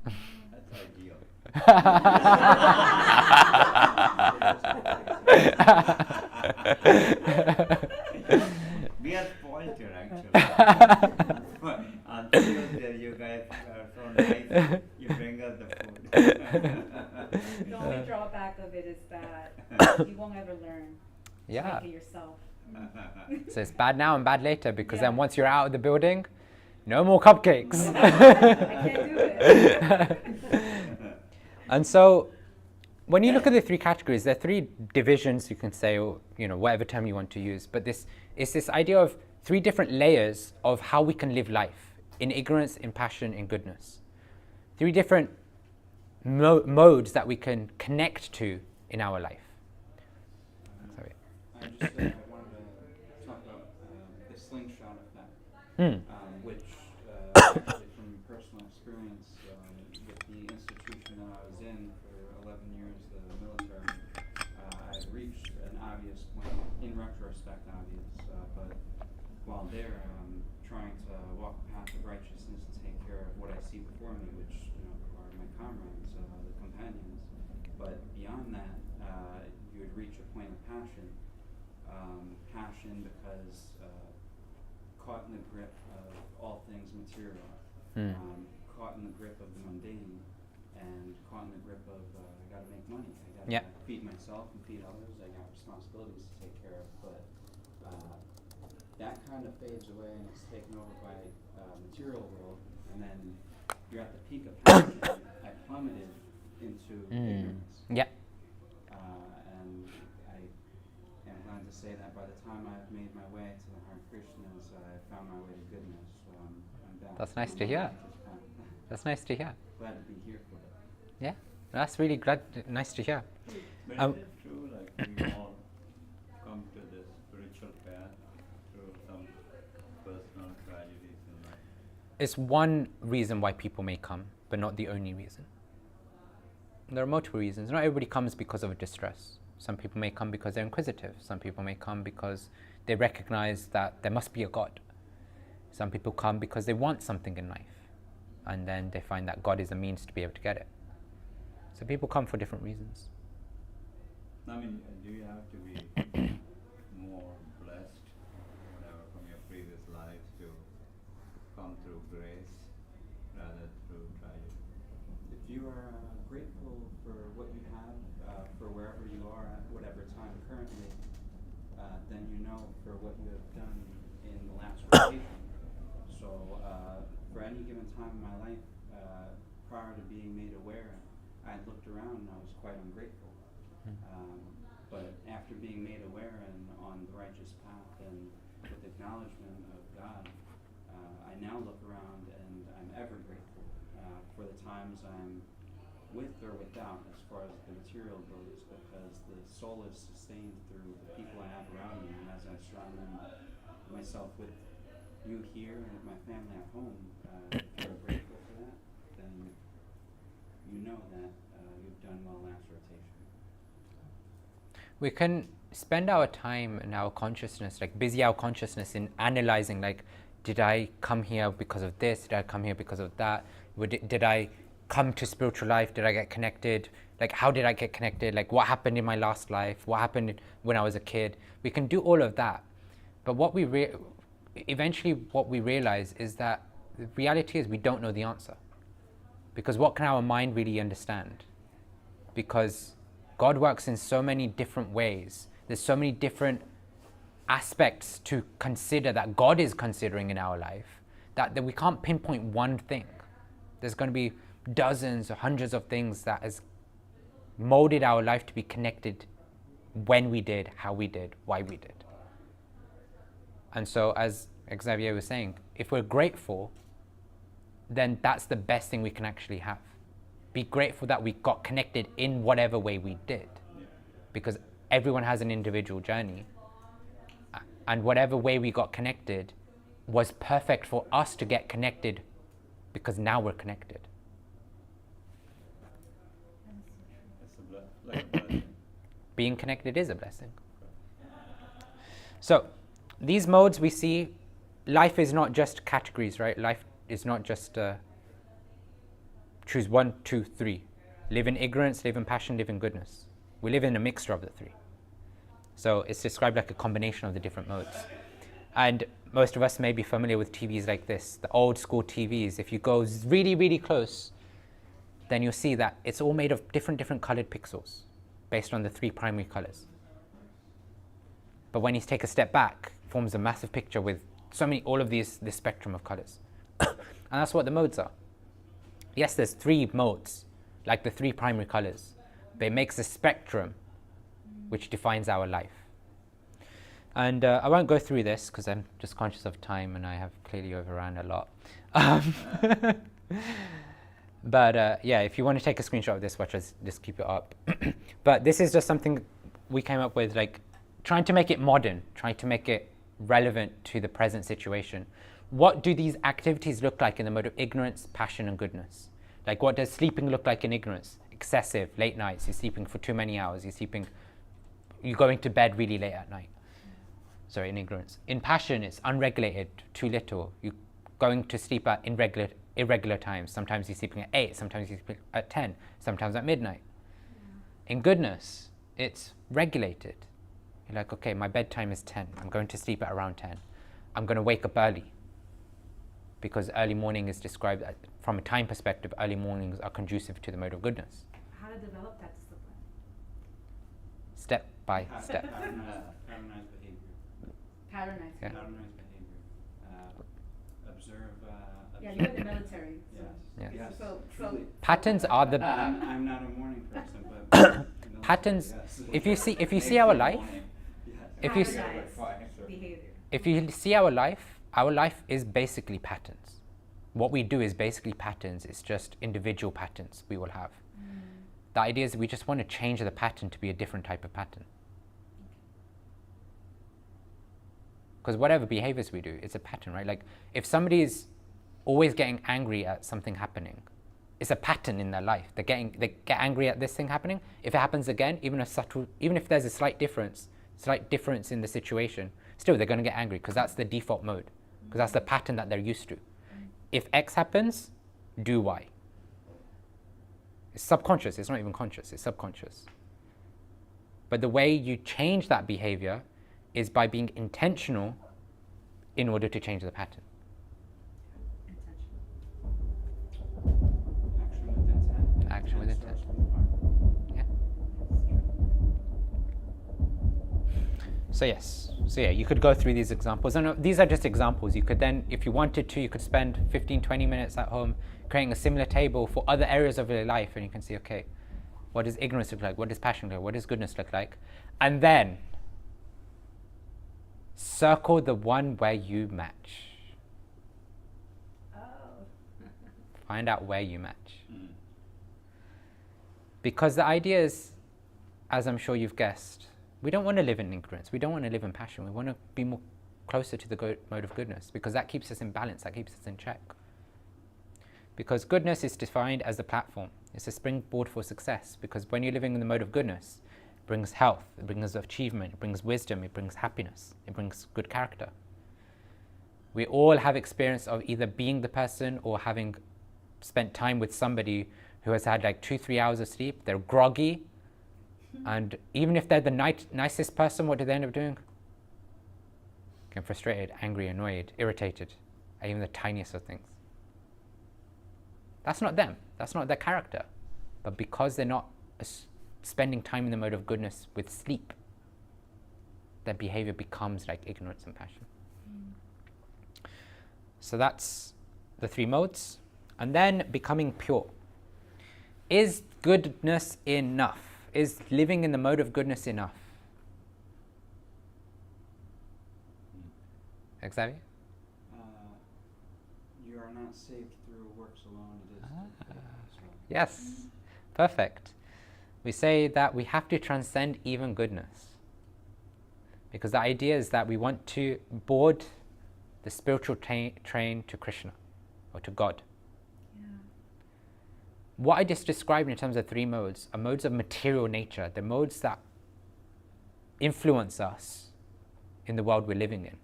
That's ideal. We are spoiled here actually. Until you guys are so nice, you bring us the food. The only drawback of it is that you won't ever learn to Yeah. make it yourself. So it's bad now and bad later, because then once you're out of the building, no more cupcakes. I can't do it. And so when you look at the three categories, there are three divisions, you can say, or whatever term you want to use, but this is this idea of three different layers of how we can live life: in ignorance, in passion, in goodness. Three different modes that we can connect to in our life. Sorry. I just wanted to talk about the slingshot effect, which actually from personal experience with the institution that I was in for 11 years, the military, I had reached an obvious point, in retrospect obvious, but while there, trying to walk the path of righteousness and take care of what I see before me, which are my comrades, the companions. But beyond that, you would reach a point of passion. Passion because caught in the grip of all things material, caught in the grip of the mundane, and caught in the grip of I got to make money. I got to feed myself and feed others. I got responsibilities to take care of. But that kind of fades away and it's taken over by material world, and then you're at the peak of passion. I plummeted into ignorance. Yeah. And I am glad to say that by the time I've made my way to the Hare Krishnas, I found my way to goodness. So I'm back. That's nice to hear. That's nice to hear. Glad to be here for it. Yeah, that's really nice to hear. But is it true, like we all come to this spiritual path through some personal tragedies in life? It's one reason why people may come, but not the only reason. There are multiple reasons. Not everybody comes because of a distress. Some people may come because they're inquisitive. Some people may come because they recognize that there must be a God. Some people come because they want something in life, and then they find that God is a means to be able to get it. So people come for different reasons. I mean, do you have to be more blessed, whatever, from your previous lives to come through grace rather through tragedy? If you are grateful for what you have, for wherever you are at whatever time currently, then you know for what you have done in the last rotation. So for any given time in my life, prior to being made aware, I looked around and I was quite ungrateful. But after being made aware and on the righteous path and with acknowledgement of God, I now look around and I'm ever grateful for the times I'm with or without as far as the material goes, because the soul is sustained through the people I have around me, and as I surround myself with you here and with my family at home, if you're grateful for that, then you know that you've done well last rotation. We can spend our time and our consciousness, like busy our consciousness in analyzing, like, did I come here because of this? Did I come here because of that? Did I come to spiritual life? Did I get connected? Like, how did I get connected? Like, what happened in my last life? What happened when I was a kid? We can do all of that. But what we eventually what we realize is that the reality is we don't know the answer. Because what can our mind really understand? Because God works in so many different ways. There's so many different aspects to consider that God is considering in our life that we can't pinpoint one thing. There's going to be dozens or hundreds of things that has molded our life to be connected when we did, how we did, why we did. And so, as Xavier was saying, if we're grateful, then that's the best thing we can actually have. Be grateful that we got connected in whatever way we did, because everyone has an individual journey, and whatever way we got connected was perfect for us to get connected, because now we're connected. Like a blessing. Being connected is a blessing. So, these modes we see, life is not just categories, right? Life is not just choose 1, 2, 3. Live in ignorance, live in passion, live in goodness. We live in a mixture of the three. So it's described like a combination of the different modes. And most of us may be familiar with TVs like this, the old school TVs. If you go really, really close, then you'll see that it's all made of different colored pixels based on the 3 primary colors. But when you take a step back, it forms a massive picture with all of this spectrum of colors. And that's what the modes are. Yes, there's 3 modes, like the 3 primary colors, but it makes a spectrum which defines our life. And I won't go through this because I'm just conscious of time and I have clearly overrun a lot. But yeah, if you want to take a screenshot of this, watch us, just keep it up. But this is just something we came up with, like trying to make it modern, trying to make it relevant to the present situation. What do these activities look like in the mode of ignorance, passion, and goodness? Like, what does sleeping look like in ignorance? Excessive, late nights, you're sleeping for too many hours, you're going to bed really late at night. Sorry, in ignorance. In passion, it's unregulated, too little. You're going to sleep at irregular times. Sometimes you're sleeping at 8, sometimes you're sleeping at 10, sometimes at midnight. In goodness, it's regulated. You're like, okay, my bedtime is 10. I'm going to sleep at around 10. I'm going to wake up early. Because early morning is described, from a time perspective, early mornings are conducive to the mode of goodness. How to develop that discipline? Step by step. Patternized behavior. Patternized. Yeah. Patternized behavior. Observe. Yeah, you're in the military. So. Yes. Yeah. Yes. So Patterns are the I'm not a morning person, but patterns. Yes. If you see our life, if you patternized behavior. if you see our life is basically patterns. What we do is basically patterns. It's just individual patterns we will have. The idea is we just want to change the pattern to be a different type of pattern. Because whatever behaviors we do, it's a pattern, right? Like if somebody is always getting angry at something happening, it's a pattern in their life. They get angry at this thing happening. If it happens again, even if there's a slight difference in the situation, still they're going to get angry because that's the default mode, because that's the pattern that they're used to. If X happens, do Y. It's subconscious. It's not even conscious. It's subconscious. But the way you change that behavior is by being intentional in order to change the pattern. Action with intent. Yeah. So yeah, you could go through these examples. And these are just examples. You could then, if you wanted to, you could spend 15, 20 minutes at home creating a similar table for other areas of your life, and you can see, okay, what does ignorance look like? What does passion look like? What does goodness look like? And then circle the one where you match. Oh. Find out where you match. Because the idea is, as I'm sure you've guessed, we don't want to live in ignorance. We don't want to live in passion. We want to be more closer to the mode of goodness, because that keeps us in balance, that keeps us in check. Because goodness is defined as a platform. It's a springboard for success, because when you're living in the mode of goodness, it brings health, it brings achievement, it brings wisdom, it brings happiness, it brings good character. We all have experience of either being the person or having spent time with somebody who has had like 2-3 hours of sleep. They're groggy, and even if they're the nicest person, what do they end up doing? Getting frustrated, angry, annoyed, irritated at even the tiniest of things. That's not them. That's not their character. But because they're not spending time in the mode of goodness with sleep, their behavior becomes like ignorance and passion. So that's the 3 modes. And then becoming pure. Is goodness enough? Is living in the mode of goodness enough? Xavier? You are not saved through works alone. It is through faith as well. Yes, perfect. We say that we have to transcend even goodness, because the idea is that we want to board the spiritual train to Krishna or to God. Yeah. What I just described in terms of 3 modes are modes of material nature, the modes that influence us in the world we're living in.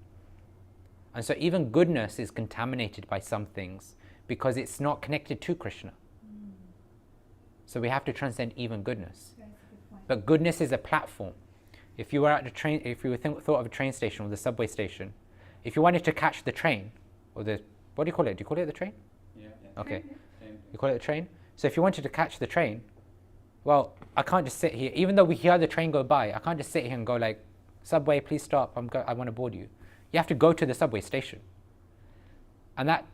And so even goodness is contaminated by some things because it's not connected to Krishna. So we have to transcend even goodness. That's a good point. But goodness is a platform. If you were at a train, if you thought of a train station or the subway station, if you wanted to catch the train, or the, what do you call it? Do you call it the train? Yeah. Okay. Same. You call it the train? So if you wanted to catch the train, well, I can't just sit here. Even though we hear the train go by, I can't just sit here and go like, subway, please stop. I want to board you. You have to go to the subway station. And that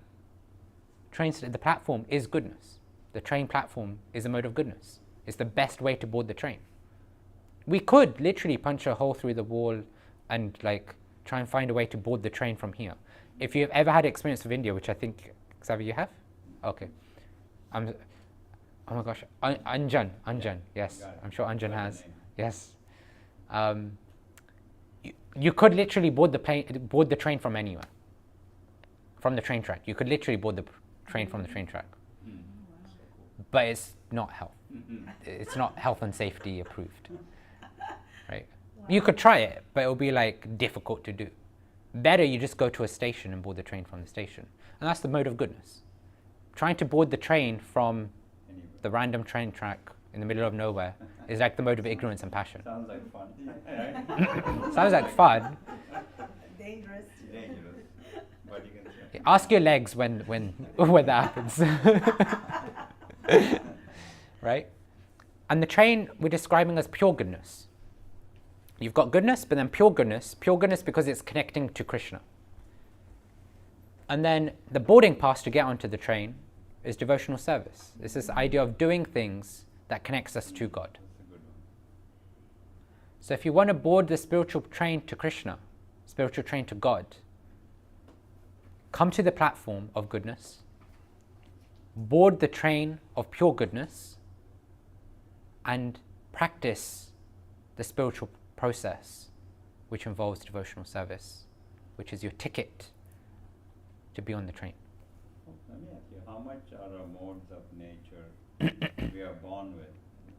the platform is goodness. The train platform is a mode of goodness. It's the best way to board the train. We could literally punch a hole through the wall and like try and find a way to board the train from here. If you've ever had experience of India, which I think, Xavier, you have? Okay. Oh my gosh, Anjan, yes. Got it. I'm sure Anjan Got the has. name. Yes. You could literally board the train from anywhere. From the train track. You could literally board the train from the train track. But it's not health. It's not health and safety approved. Right? You could try it, but it'll be like difficult to do. Better you just go to a station and board the train from the station. And that's the mode of goodness. Trying to board the train from Anyway. the random train track in the middle of nowhere is like the mode of ignorance and passion. Sounds like fun. Right? Sounds like fun. Dangerous. Dangerous. But you can say. Ask your legs when that happens. Right? And the train we're describing as pure goodness. You've got goodness, but then pure goodness because it's connecting to Krishna. And then the boarding pass to get onto the train is devotional service. It's this idea of doing things that connects us to God. That's a good one. So if you want to board the spiritual train to Krishna, spiritual train to God, come to the platform of goodness, board the train of pure goodness, and practice the spiritual process, which involves devotional service, which is your ticket to be on the train. Let me ask you, how much are our modes of nature we are born with,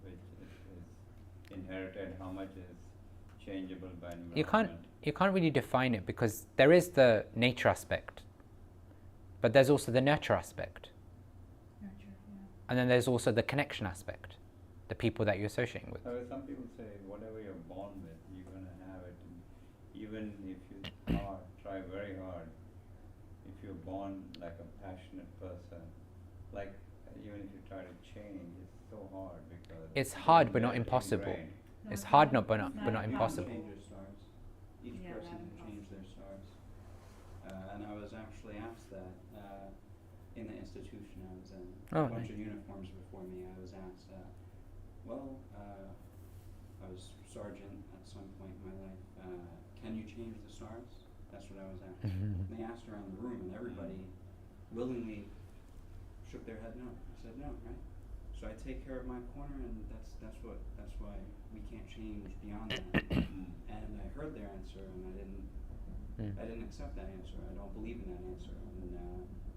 which is inherited, how much is changeable by environment? You can't really define it, because there is the nature aspect, but there's also the nurture aspect, Nurture, yeah. and then there's also the connection aspect, the people that you're associating with. So some people say whatever you're born with, you're going to have it. And even if you try very hard, if you're born like a passionate person, like even if you try to change, it's so hard because It's hard, but not ingrained. impossible. No, It's it's hard, not- but it's not not impossible. Change their stars. Each Yeah, person not can change their stars. And I was actually asked that in the institution I was in. Oh, A bunch nice. of uniforms before me. I was asked, I was sergeant at some point in my life. Can you change the stars? That's what I was asked. And they asked around the room, and everybody willingly shook their head no. I said no, right? So So I take care of my corner, and that's why we can't change beyond that. And I heard their answer, and I didn't accept that answer. I don't believe in that answer. And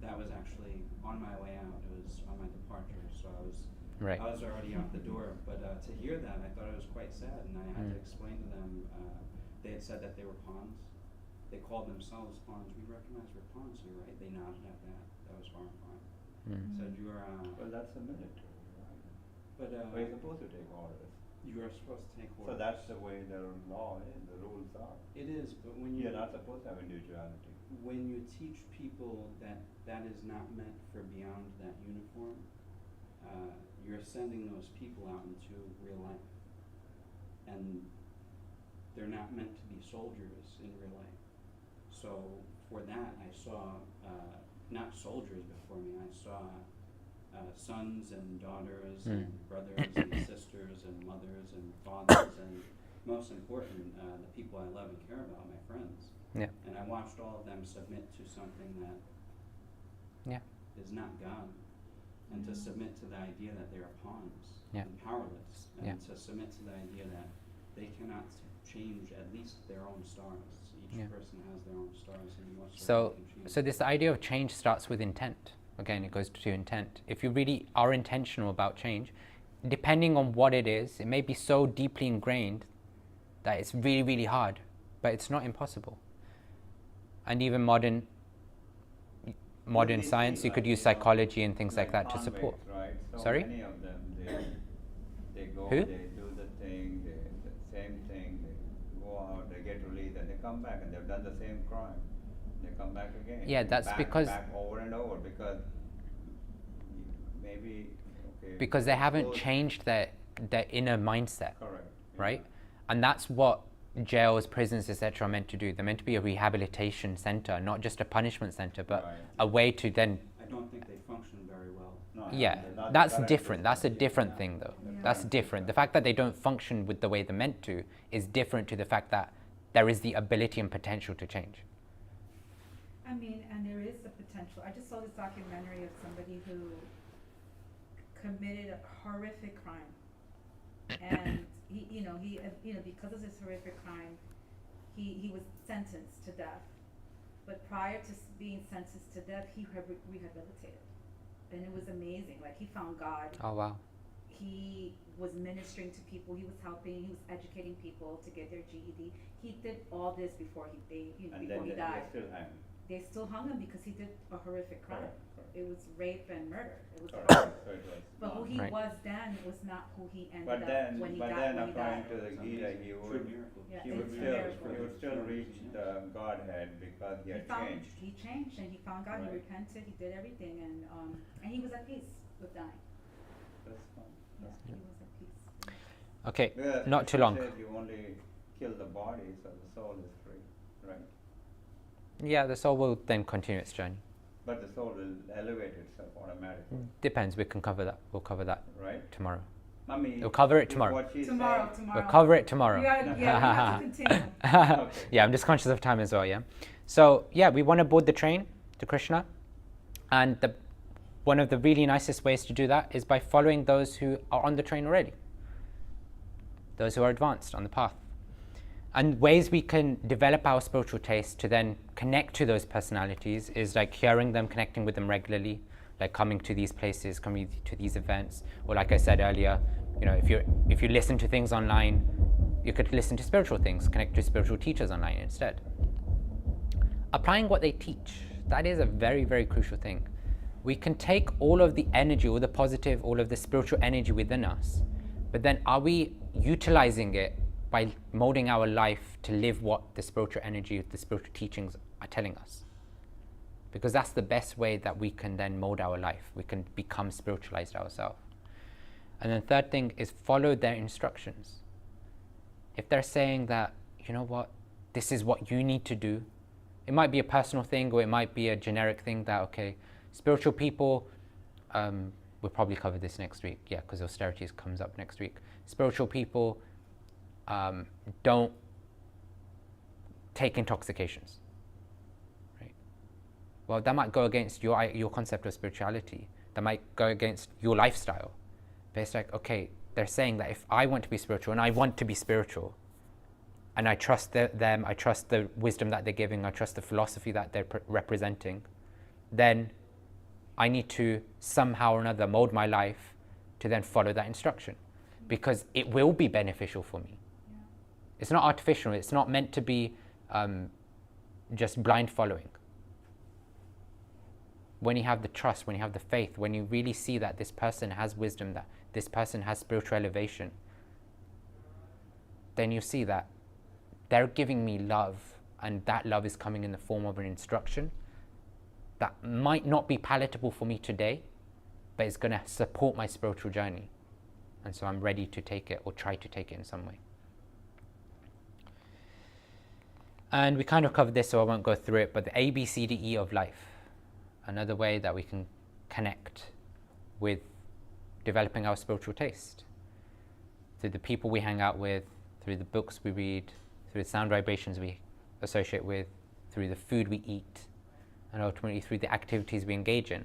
that was actually on my way out. It was on my departure. So I was already out the door. But to hear that, I thought it was quite sad, and I had to explain to them. They had said that they were pawns. They called themselves pawns. We recognize we're pawns here, right? They nodded at that. That was horrifying. Said you are. Well, that's the military, right? But We're supposed to take orders. you are supposed to take orders. So that's the way the law is, the rules are. It is, but when You're not supposed to have individuality. when you teach people that is not meant for beyond that uniform, you're sending those people out into real life, and they're not meant to be soldiers in real life. So for that, I saw not soldiers before me. I saw sons and daughters and brothers and sisters and mothers and fathers and most important, the people I love and care about, my friends. Yeah. And I watched all of them submit to something that is not God, and to submit to the idea that they are pawns and powerless, and to submit to the idea that they cannot change at least their own stars. Each person has their own stars, and you must So this idea of change starts with intent. Again, it goes to intent. If you really are intentional about change, depending on what it is, it may be so deeply ingrained that it's really, really hard, but it's not impossible. And even modern science, you could use psychology and things like that to support. Right? So Sorry? many of them, they go, Who? they do the thing, the same thing, they go out, they get released, and they come back and they've done the same crime. They come back again. Yeah, that's because back over and over, because maybe because they haven't those- changed their inner mindset, Correct. right? And that's what jails, prisons, etc. are meant to do. They're meant to be a rehabilitation center, not just a punishment center, but Right. a way to then. I don't think they function very well. No, Yeah, they're not that's correct different. That's a system. different Yeah. thing, though. Yeah. That's different. The fact that they don't function with the way they're meant to is different to the fact that there is the ability and potential to change. I mean, and there is the potential. I just saw this documentary of somebody who committed a horrific crime, and he because of this horrific crime, he was sentenced to death. But prior to being sentenced to death, he rehabilitated, and it was amazing. Like, he found God. Oh wow. He was ministering to people. He was helping. He was educating people to get their GED. He did all this before And before then he they died. still hang. They still hung him because he did a horrific crime. Correct. It was rape and murder. It was Correct. horrible. So it was But who not. he Right. was then was not who he ended But up then, when he but died. then when he according died. to the It's Gita, amazing. he True would, miracle. Yeah, he it's would a still, miracle. he would still reach the Godhead because he He had found changed. he changed and he found God. Right. He repented. He did everything, and he was at peace with dying. That's fine. Yeah, That's he was at peace. Okay, Yeah, not too Krishna long. said you only kill the body, so the soul is free, right? Yeah, the soul will then continue its journey. But the soul will elevate itself automatically, Depends. We can cover that. We'll cover that right? tomorrow. I mean, We'll cover it is tomorrow. What she Tomorrow. We'll cover it tomorrow. We have to continue. Okay. Yeah, I'm just conscious of time as well, yeah. So, yeah, we want to board the train to Krishna. And one of the really nicest ways to do that is by following those who are on the train already, those who are advanced on the path. And ways we can develop our spiritual taste to then connect to those personalities is like hearing them, connecting with them regularly, like coming to these places, coming to these events, or like I said earlier, if you listen to things online, you could listen to spiritual things, connect to spiritual teachers online instead. Applying what they teach, that is a very, very crucial thing. We can take all of the energy, all the positive, all of the spiritual energy within us, but then are we utilizing it by molding our life to live what the spiritual energy, the spiritual teachings are telling us? Because that's the best way that we can then mold our life. We can become spiritualized ourselves. And then third thing is follow their instructions. If they're saying that, you know what, this is what you need to do, it might be a personal thing or it might be a generic thing that, okay, spiritual people, we'll probably cover this next week, yeah, because austerities comes up next week. Spiritual people don't take intoxications, right? Well, that might go against your concept of spirituality. That might go against your lifestyle. But it's like, okay, they're saying that if I want to be spiritual, and I want to be spiritual, and I trust them, I trust the wisdom that they're giving, I trust the philosophy that they're representing, then I need to somehow or another mold my life to then follow that instruction, because it will be beneficial for me. Yeah. It's not artificial. It's not meant to be just blind following. When you have the trust, when you have the faith, when you really see that this person has wisdom, that this person has spiritual elevation, then you see that they're giving me love, and that love is coming in the form of an instruction that might not be palatable for me today, but it's going to support my spiritual journey. And so I'm ready to take it, or try to take it in some way. And we kind of covered this, so I won't go through it, but the ABCDE of life, another way that we can connect with developing our spiritual taste, through the people we hang out with, through the books we read, through the sound vibrations we associate with, through the food we eat, and ultimately through the activities we engage in.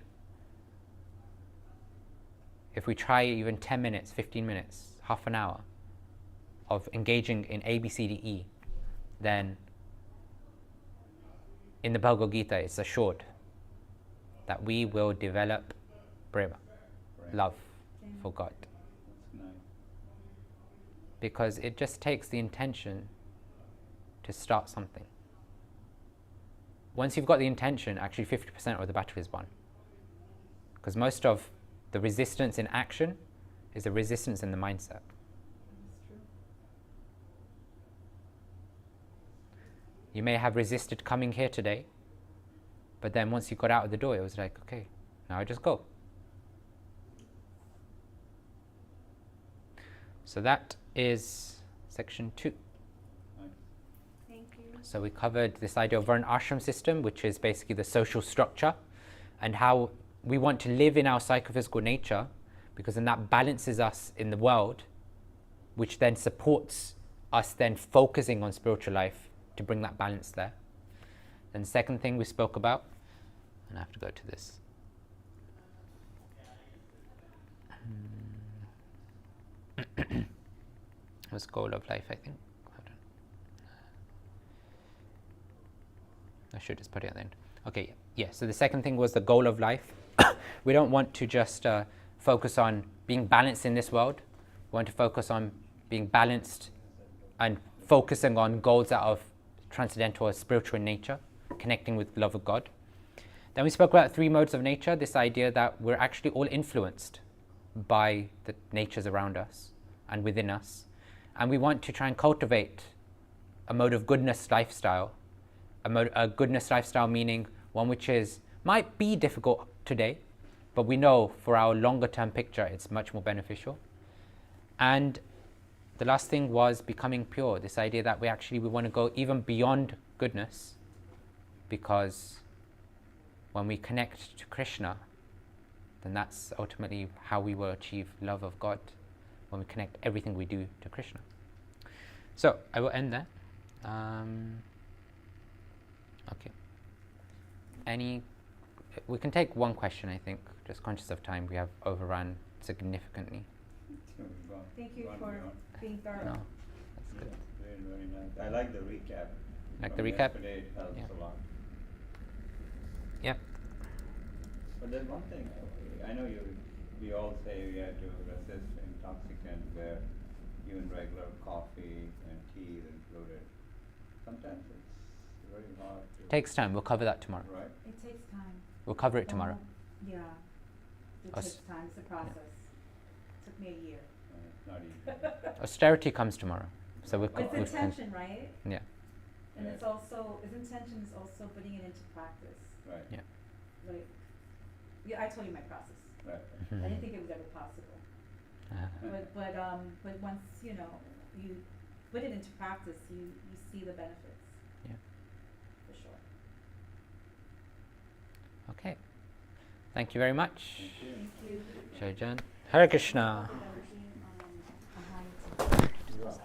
If we try even 10 minutes, 15 minutes, half an hour of engaging in ABCDE, then in the Bhagavad Gita it's assured that we will develop prema, love for God. That's nice. Because it just takes the intention to start something. Once you've got the intention, actually 50% of the battle is won. Because most of the resistance in action is the resistance in the mindset. That's true. You may have resisted coming here today, but then once you got out of the door, it was like, okay, now I just go. So that is section 2. Nice. Thank you. So we covered this idea of an ashram system, which is basically the social structure, and how we want to live in our psychophysical nature, because then that balances us in the world, which then supports us then focusing on spiritual life to bring that balance there. Then the second thing we spoke about, and I have to go to this. It was goal of life, I think. Hold on. I should just put it at the end. Okay, yeah. So the second thing was the goal of life. We don't want to just focus on being balanced in this world. We want to focus on being balanced and focusing on goals that are transcendental or spiritual in nature, connecting with the love of God. Then we spoke about 3 modes of nature, this idea that we're actually all influenced by the natures around us and within us. And we want to try and cultivate a mode of goodness lifestyle, a goodness lifestyle meaning one which might be difficult today, but we know for our longer term picture it's much more beneficial. And the last thing was becoming pure, this idea that we want to go even beyond goodness, because when we connect to Krishna, then that's ultimately how we will achieve love of God, when we connect everything we do to Krishna. So I will end there. Okay. We can take one question, I think, just conscious of time. We have overrun significantly. Thank you for being thorough. No, that's good. Yeah, very, very nice. I like the recap. Like From the recap? Yesterday, it helps Yeah. a lot. Yeah. But there's one thing, I know we all say we have to resist intoxicants where even regular coffee and tea is included. Sometimes it's very hard to. Takes time. We'll cover that tomorrow. Right? It takes time. We'll cover it tomorrow. Yeah. It Us- takes time. It's a process. Took me a year. It's not easy. Austerity comes tomorrow. So we'll It's intention, right? Yeah. And Yeah. it's also, its intention is also putting it into practice. Right. Yeah. Like, yeah, I told you my process. Right. I didn't think it was ever possible. But once, you put it into practice, you see the benefits. Yeah. For sure. Okay. Thank you very much. Thank you. Thank you. Jai Jan. Hare Krishna. That was,